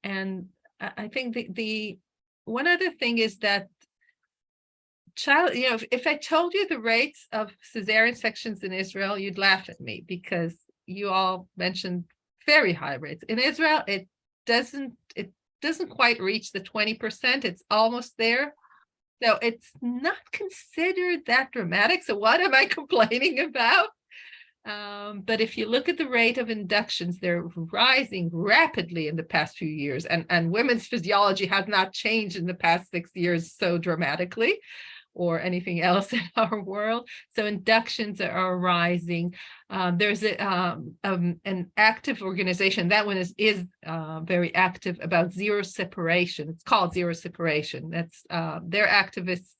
And I think the one other thing is that if I told you the rates of cesarean sections in Israel, you'd laugh at me, because you all mentioned very high rates. In Israel, it doesn't quite reach the 20%. It's almost there. So it's not considered that dramatic. So what am I complaining about? But if you look at the rate of inductions, they're rising rapidly in the past few years. And women's physiology has not changed in the past 6 years so dramatically. or anything else in our world. So inductions are rising. There's an active organization. That one is very active about zero separation. It's called Zero Separation. That's they're activists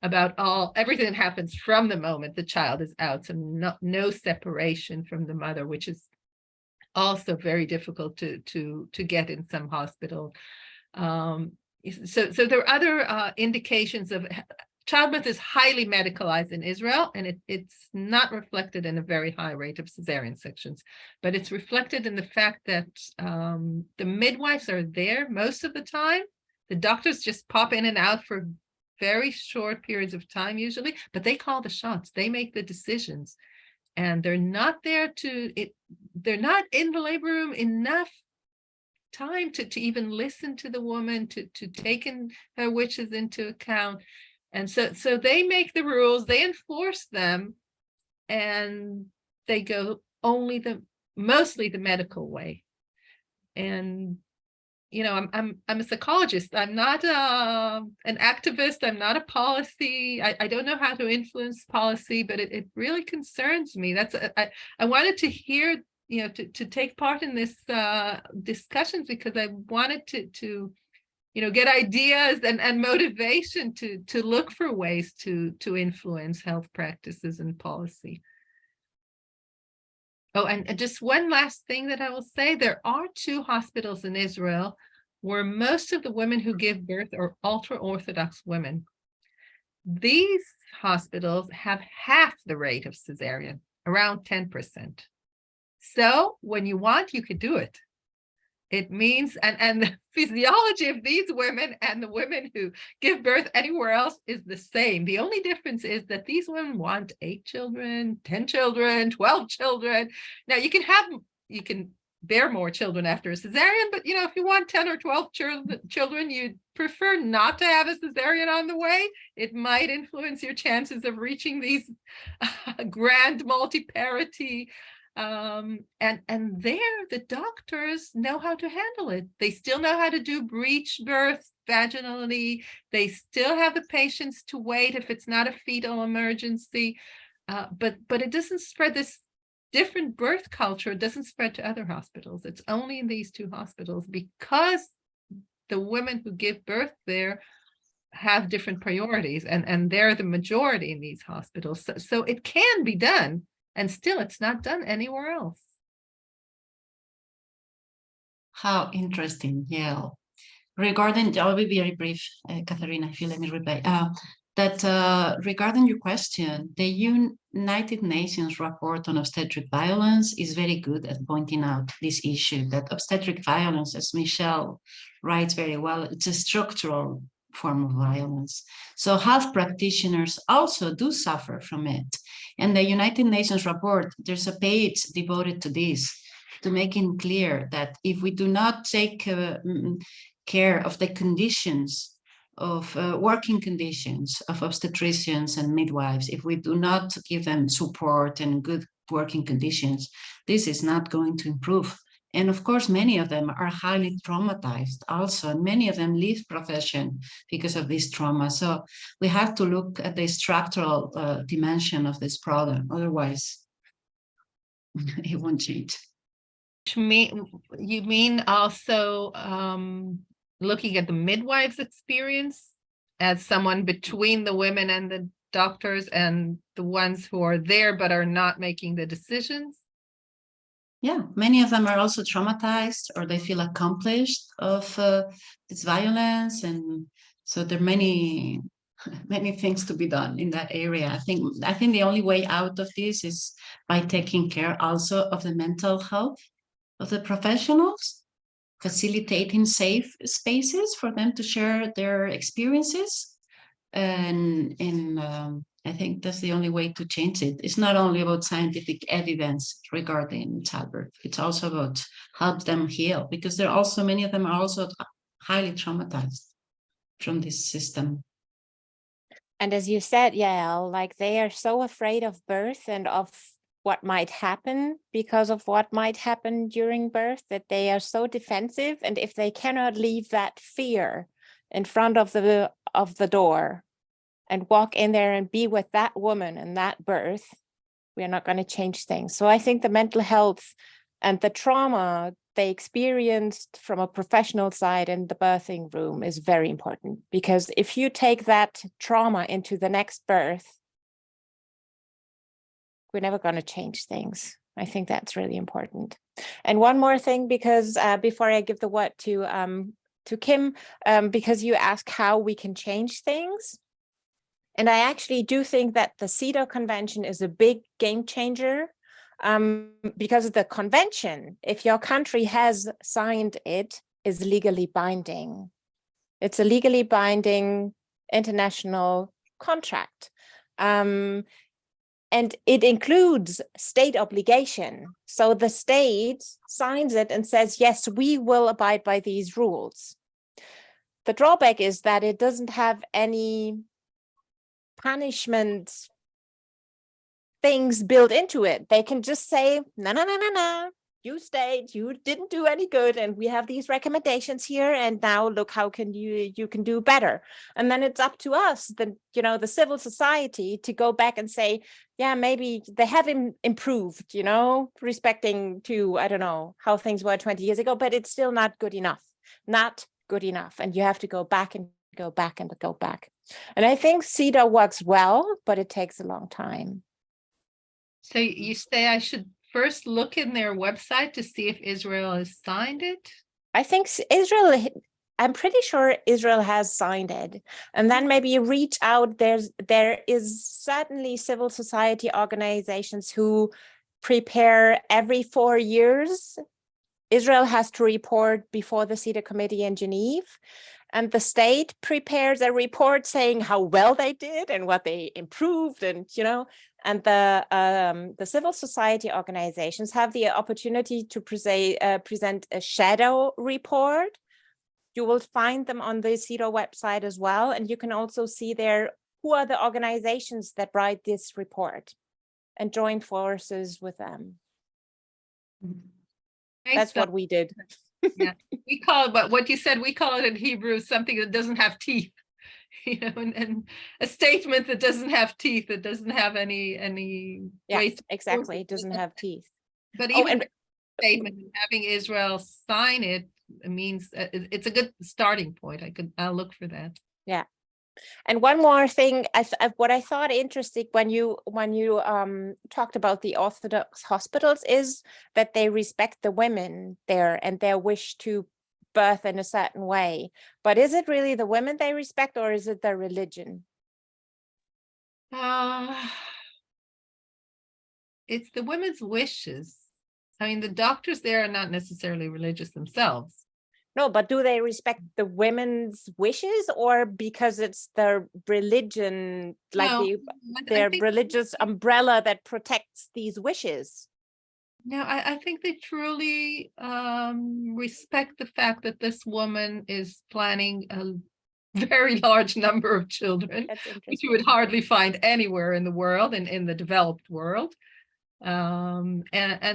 about everything that happens from the moment the child is out. So no separation from the mother, which is also very difficult to get in some hospitals. So there are other indications of childbirth is highly medicalized in Israel, and it's not reflected in a very high rate of cesarean sections, but it's reflected in the fact that the midwives are there most of the time. The doctors just pop in and out for very short periods of time usually, but they call the shots, they make the decisions, and they're not there they're not in the labor room enough time to even listen to the woman, to take in her wishes into account. And so they make the rules, they enforce them, and they go mostly the medical way. And you know, I'm a psychologist. I'm not an activist. I'm not a policy. I don't know how to influence policy, but it really concerns me. I wanted to hear, you know, to take part in this discussions, because I wanted to you know, get ideas and motivation to look for ways to influence health practices and policy. Oh, and just one last thing that I will say, there are 2 hospitals in Israel where most of the women who give birth are ultra-Orthodox women. These hospitals have half the rate of cesarean, around 10%. So when you want, you could do it. It means, and the physiology of these women and the women who give birth anywhere else is the same. The only difference is that these women want 8 children, 10 children, 12 children. Now you can bear more children after a cesarean, but you know, if you want 10 or 12 children, you'd prefer not to have a cesarean on the way. It might influence your chances of reaching these grand multi-parity. And there the doctors know how to handle it. They still know how to do breech birth vaginally. They still have the patients to wait if it's not a fetal emergency. But it doesn't spread, this different birth culture doesn't spread to other hospitals. It's only in these 2 hospitals, because the women who give birth there have different priorities, and they're the majority in these hospitals. So it can be done. And still, it's not done anywhere else. How interesting, yeah. Regarding, I'll be very brief, Katharina, if you let me reply. Regarding your question, the United Nations report on obstetric violence is very good at pointing out this issue, that obstetric violence, as Michelle writes very well, it's a structural form of violence. So health practitioners also do suffer from it. And the United Nations report, there's a page devoted to this, to making clear that if we do not take care of the conditions of working conditions of obstetricians and midwives, if we do not give them support and good working conditions, this is not going to improve. And of course, many of them are highly traumatized also, and many of them leave profession because of this trauma. So we have to look at the structural dimension of this problem. Otherwise, it won't change. You mean also looking at the midwife's experience as someone between the women and the doctors and the ones who are there but are not making the decisions? Yeah, many of them are also traumatized, or they feel accomplished of this violence. And so there are many things to be done in that area. I think the only way out of this is by taking care also of the mental health of the professionals, facilitating safe spaces for them to share their experiences. And I think that's the only way to change it. It's not only about scientific evidence regarding childbirth. It's also about help them heal, because many of them are also highly traumatized from this system. And as you said, Yael, like they are so afraid of birth and of what might happen because of what might happen during birth, that they are so defensive. And if they cannot leave that fear in front of the door, and walk in there and be with that woman and that birth, we are not going to change things. So I think the mental health and the trauma they experienced from a professional side in the birthing room is very important, because if you take that trauma into the next birth, we're never going to change things. I think that's really important. And one more thing, because before I give the word to Kim, because you asked how we can change things. And I actually do think that the CEDAW Convention is a big game changer, because the convention, if your country has signed it, is legally binding. It's a legally binding international contract. And it includes state obligation. So the state signs it and says, yes, we will abide by these rules. The drawback is that it doesn't have any punishment things built into it. They can just say, no, you state, you didn't do any good, and we have these recommendations here, and now look how can you can do better. And then it's up to us, the civil society, to go back and say, yeah, maybe they have improved, respecting to, I don't know how things were 20 years ago, but it's still not good enough. And you have to go back and go back and go back. And I think CEDAW works well, but it takes a long time. So you say I should first look in their website to see if Israel has signed it? I think I'm pretty sure Israel has signed it. And then maybe you reach out. There is certainly civil society organizations who prepare every 4 years. Israel has to report before the CEDAW committee in Geneva. And the state prepares a report saying how well they did and what they improved, and the civil society organizations have the opportunity to present a shadow report. You will find them on the CEDAW website as well, and you can also see there who are the organizations that write this report, and join forces with them. That's what we did. Yeah, we call it, but what you said, we call it in Hebrew something that doesn't have teeth, and a statement that doesn't have teeth, that doesn't have any weight. Exactly, it doesn't have teeth. But even the statement, having Israel sign it means it's a good starting point. I'll look for that. Yeah. And one more thing, what I thought interesting when you talked about the Orthodox hospitals is that they respect the women there and their wish to birth in a certain way. But is it really the women they respect, or is it their religion? It's the women's wishes. I mean, the doctors there are not necessarily religious themselves. No, but do they respect the women's wishes, or because it's their religion, like their religious umbrella that protects these wishes? No, I think they truly respect the fact that this woman is planning a very large number of children, which you would hardly find anywhere in the world, and in the developed world. And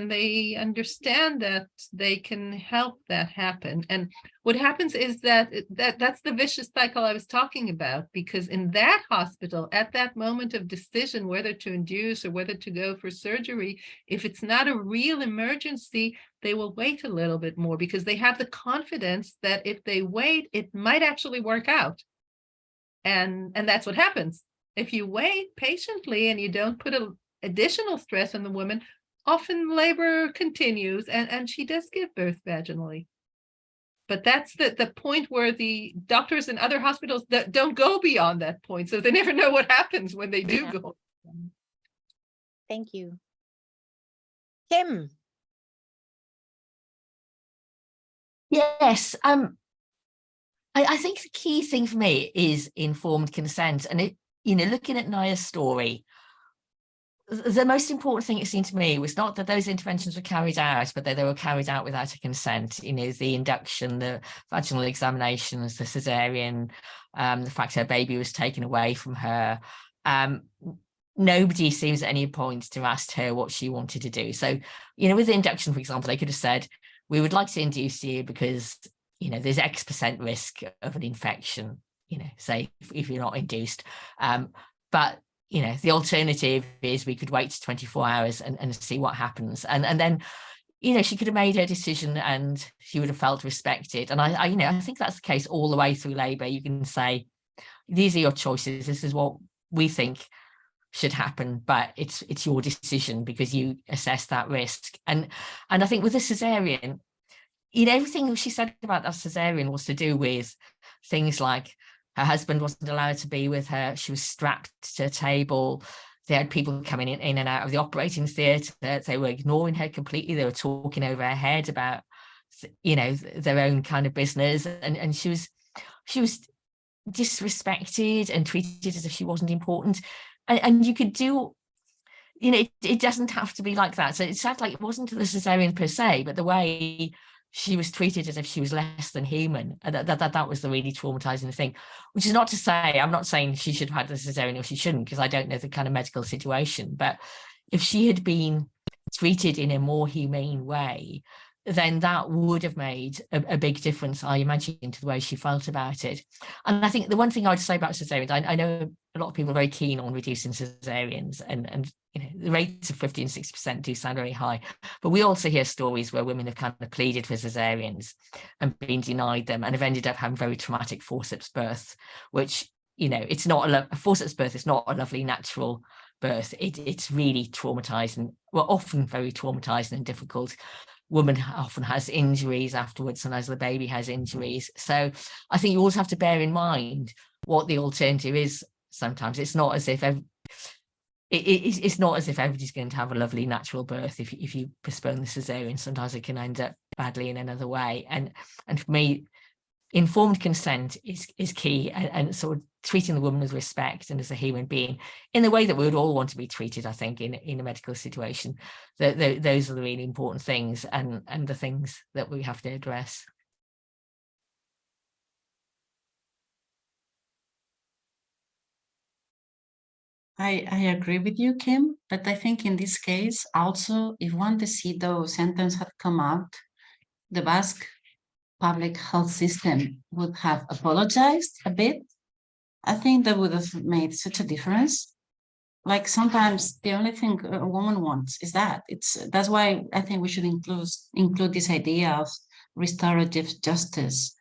they understand that they can help that happen. And what happens is that's the vicious cycle I was talking about, because in that hospital, at that moment of decision whether to induce or whether to go for surgery, if it's not a real emergency, they will wait a little bit more, because they have the confidence that if they wait, it might actually work out. And that's what happens. If you wait patiently and you don't put additional stress on the woman, often labor continues and she does give birth vaginally. But that's the point where the doctors in other hospitals that don't go beyond that point, so they never know what happens when they do go. Thank you. Kim. Yes, I think the key thing for me is informed consent, and looking at Nahia's story, the most important thing, it seemed to me, was not that those interventions were carried out, but that they were carried out without a consent. The induction, the vaginal examinations, the cesarean, the fact her baby was taken away from her. Nobody seems at any point to ask her what she wanted to do. So, with the induction, for example, they could have said, we would like to induce you because, there's X% risk of an infection. say if you're not induced. But the alternative is we could wait 24 hours and see what happens, and then she could have made her decision and she would have felt respected. And I think that's the case all the way through labour. You can say, these are your choices, this is what we think should happen, but it's your decision because you assess that risk. And I think with the cesarean, everything she said about that cesarean was to do with things like her husband wasn't allowed to be with her, she was strapped to a table, they had people coming in and out of the operating theatre, they were ignoring her completely, they were talking over her head about their own kind of business, and she was disrespected and treated as if she wasn't important. And you could do, it doesn't have to be like that. So it sounds like it wasn't the cesarean per se, but the way she was treated as if she was less than human. And that was the really traumatizing thing, which is not to say, I'm not saying she should have had the cesarean or she shouldn't, because I don't know the kind of medical situation. But if she had been treated in a more humane way, then that would have made a big difference, I imagine, to the way she felt about it. And I think the one thing I would say about cesareans, I know a lot of people are very keen on reducing cesareans, and the rates of 50 and 60% do sound very high. But we also hear stories where women have kind of pleaded for cesareans and been denied them and have ended up having very traumatic forceps births, which, it's not a forceps birth, it's not a lovely natural birth. It's really traumatizing, well, often very traumatizing and difficult. Woman often has injuries afterwards, and as the baby has injuries. So I think you always have to bear in mind what the alternative is. Sometimes it's not as if it's not as if everybody's going to have a lovely natural birth if you postpone the cesarean. Sometimes it can end up badly in another way. And for me, informed consent is key, and sort of treating the woman with respect and as a human being in the way that we would all want to be treated, I think, in a medical situation. Those are the really important things, and the things that we have to address. I agree with you, Kim, but I think in this case also, if one decido sentence had come out, the Basque public health system would have apologized a bit. I think that would have made such a difference. Like sometimes the only thing a woman wants is that. That's why I think we should include this idea of restorative justice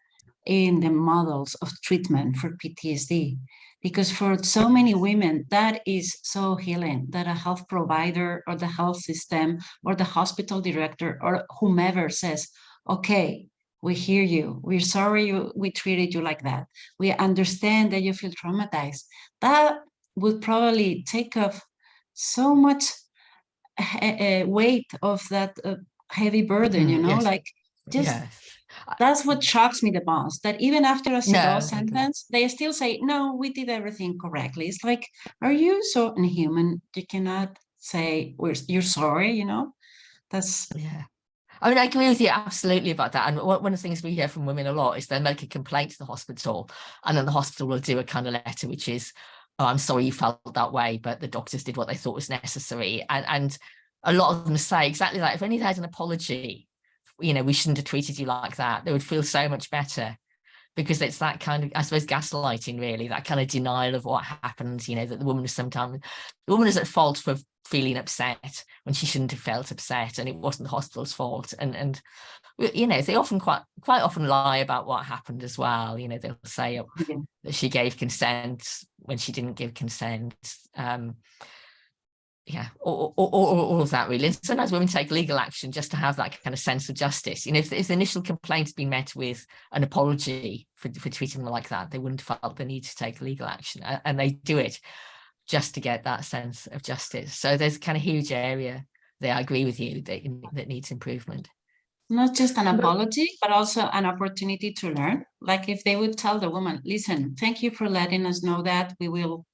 in the models of treatment for PTSD. Because for so many women, that is so healing, that a health provider or the health system or the hospital director or whomever says, okay, we hear you, we're sorry we treated you like that, we understand that you feel traumatized. That would probably take off so much weight of that heavy burden, Yes. like just... Yes. That's what shocks me the most, that even after a civil sentence, they still say, no, we did everything correctly. It's like, are you so inhuman? You cannot say, you're sorry, That's... Yeah. I mean, I agree with you absolutely about that. And one of the things we hear from women a lot is they'll make a complaint to the hospital, and then the hospital will do a kind of letter, which is, oh, I'm sorry you felt that way, but the doctors did what they thought was necessary. And a lot of them say exactly that. If only they had an apology, we shouldn't have treated you like that, they would feel so much better. Because it's that kind of, I suppose, gaslighting, really, that kind of denial of what happened, that the woman is at fault for feeling upset when she shouldn't have felt upset, and it wasn't the hospital's fault. And they often quite often lie about what happened as well. They'll say that she gave consent when she didn't give consent. All of that, really. And sometimes women take legal action just to have that kind of sense of justice. If the initial complaint's been met with an apology for treating them like that, they wouldn't have felt the need to take legal action, and they do it just to get that sense of justice. So there's kind of huge area there, I agree with you, that needs improvement. Not just an apology, but also an opportunity to learn. Like if they would tell the woman, listen, thank you for letting us know that, we will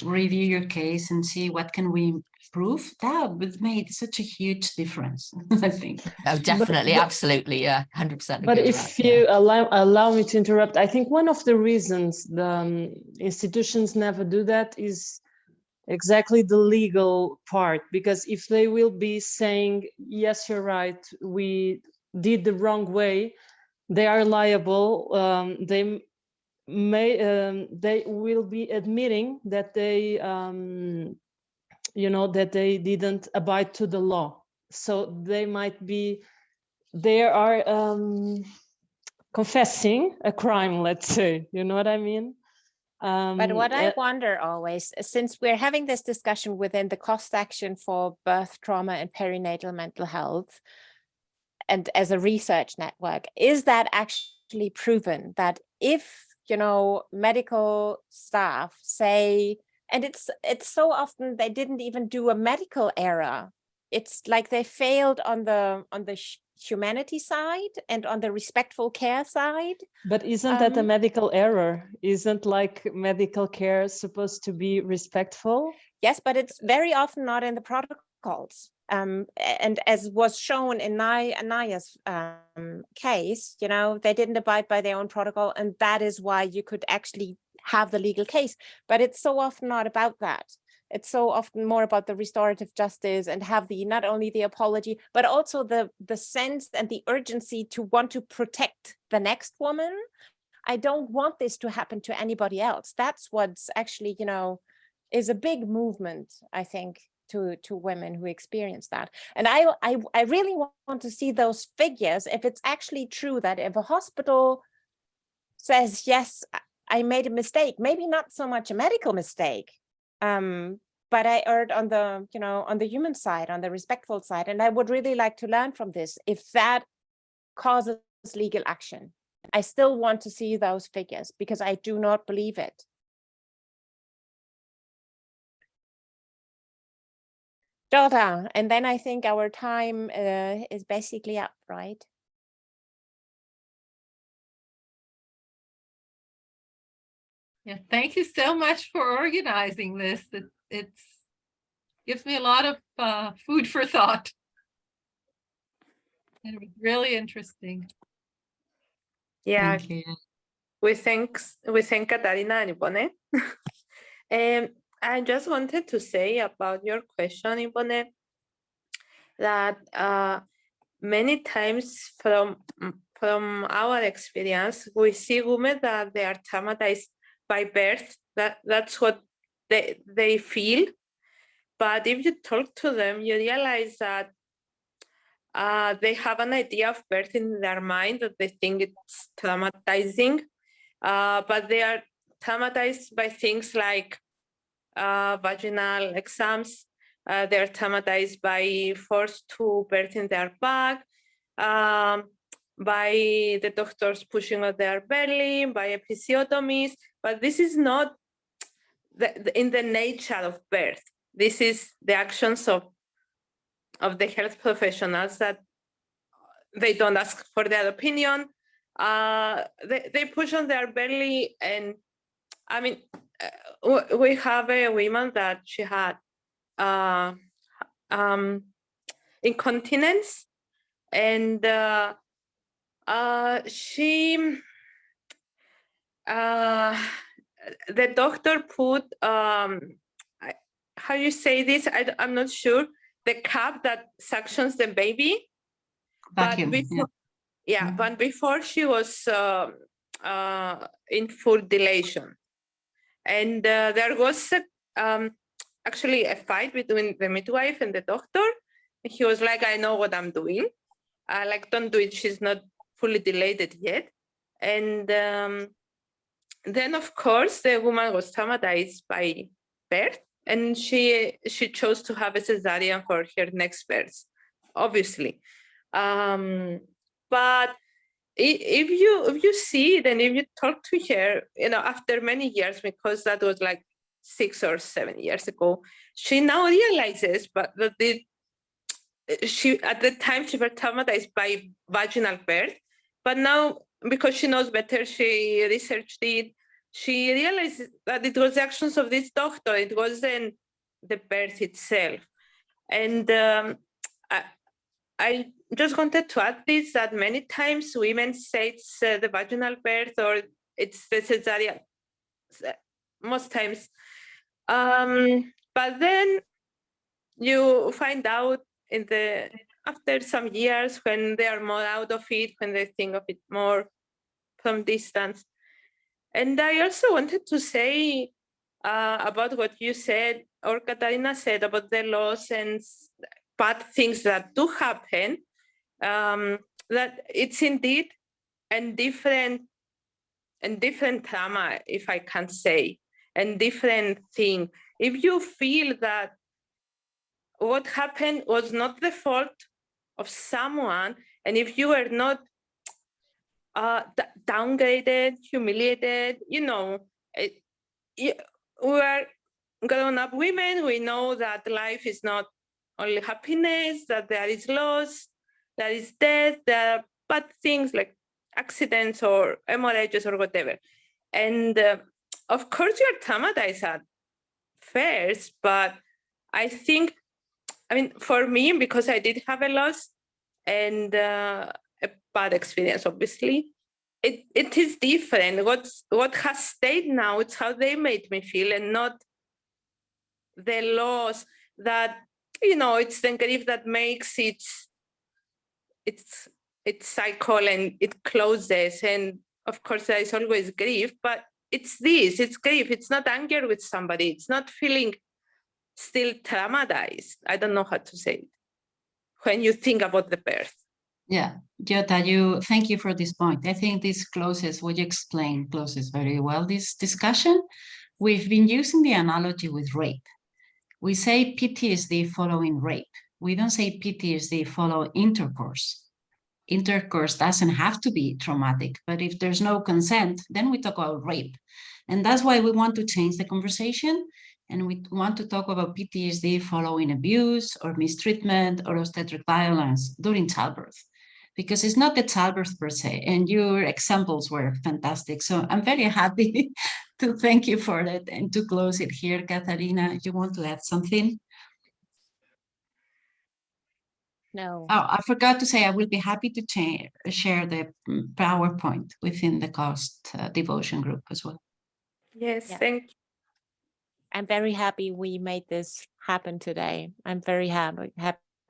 review your case and see what can we improve. That would make such a huge difference. I think. Oh, definitely, absolutely, yeah, 100%. But if you allow me to interrupt, I think one of the reasons the institutions never do that is exactly the legal part, because if they will be saying, yes, you're right, we did the wrong way, they are liable. they will be admitting that they you know, that they didn't abide to the law. So they are confessing a crime, let's say, you know what I mean? But what I wonder always, since we're having this discussion within the cost action for birth trauma and perinatal mental health, and as a research network, is that actually proven that if, you know, medical staff say, and it's so often they didn't even do a medical error. It's like they failed on the humanity side and on the respectful care side. But isn't that a medical error? Isn't like medical care supposed to be respectful? Yes, but it's very often not in the protocols. And as was shown in Nahia's case, you know, they didn't abide by their own protocol, and that is why you could actually have the legal case. But it's so often not about that. It's so often more about the restorative justice and have the not only the apology, but also the sense and the urgency to want to protect the next woman. I don't want this to happen to anybody else. That's what's actually, you know, is a big movement, I think, to women who experience that. And I really want to see those figures, if it's actually true that if a hospital says, yes, I made a mistake, maybe not so much a medical mistake, but I erred on the, you know, on the human side, on the respectful side. And I would really like to learn from this, if that causes legal action. I still want to see those figures because I do not believe it. Jordan, and then I think our time is basically up, right? Yeah, thank you so much for organizing this. It gives me a lot of food for thought. And it was really interesting. Yeah, Thank you. we thank Katarina and Ivone. I just wanted to say about your question, Ivone, that many times from our experience, we see women that they are traumatized by birth. That's what they feel. But if you talk to them, you realize that they have an idea of birth in their mind that they think it's traumatizing, but they are traumatized by things like vaginal exams. They're traumatized by forced to birth in their back, by the doctors pushing on their belly, by episiotomies. But this is not in the nature of birth. This is the actions of the health professionals that they don't ask for their opinion. They push on their belly, and I mean, we have a woman that she had incontinence, and the doctor put how you say this? I'm not sure. The cup that suctions the baby. Vacuum. But before, but before she was in full dilation, and there was actually a fight between the midwife and the doctor. He was like, "I know what I'm doing. Like, don't do it. She's not fully dilated yet." And then, of course, the woman was traumatized by birth, and she chose to have a cesarean for her next birth, obviously. But if you see it and if you talk to her, you know, after many years, because that was like 6 or 7 years ago, she now realizes, but that she at the time she was traumatized by vaginal birth, but now because she knows better, she researched it. She realized that it was the actions of this doctor. It wasn't the birth itself. And I just wanted to add this, that many times women say it's the vaginal birth or it's the cesarean, most times. But then you find out after some years, when they are more out of it, when they think of it more from distance, And I also wanted to say about what you said, or Katarina said, about the loss and bad things that do happen, that it's indeed a different trauma, if I can say, and different thing. If you feel that what happened was not the fault of someone, and if you were not downgraded, humiliated, we are grown-up women, we know that life is not only happiness, that there is loss, there is death, there are bad things like accidents or hemorrhages or whatever. And of course you're traumatized at first, but I think, for me, because I did have a loss and a bad experience, obviously, it is different. What has stayed now, it's how they made me feel, and not the loss that, it's the grief that makes its cycle and it closes. And of course there is always grief, but it's grief. It's not anger with somebody. It's not feeling still traumatized. I don't know how to say it when you think about the birth. Yeah, Jota, thank you for this point. I think this what you explained closes very well this discussion. We've been using the analogy with rape. We say PTSD following rape. We don't say PTSD follow intercourse. Intercourse doesn't have to be traumatic, but if there's no consent, then we talk about rape. And that's why we want to change the conversation. And we want to talk about PTSD following abuse or mistreatment or obstetric violence during childbirth, because it's not the childbirth per se. And your examples were fantastic. So I'm very happy to thank you for that. And to close it here, Katarina, you want to add something? No. Oh, I forgot to say, I will be happy to share the PowerPoint within the COST devotion group as well. Yes, Yeah. thank you. I'm very happy we made this happen today. I'm very happy.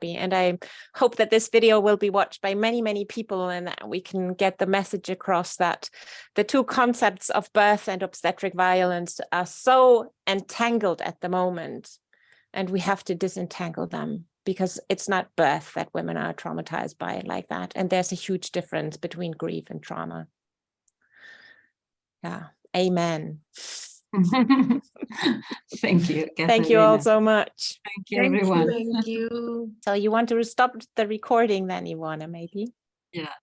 And I hope that this video will be watched by many, many people, and that we can get the message across that the two concepts of birth and obstetric violence are so entangled at the moment, and we have to disentangle them, because it's not birth that women are traumatized by like that. And there's a huge difference between grief and trauma. Yeah, amen. Thank you, Katarina. Thank you all so much. Thank you, everyone. Thank you. So you want to stop the recording then, Ivana, maybe? Yeah.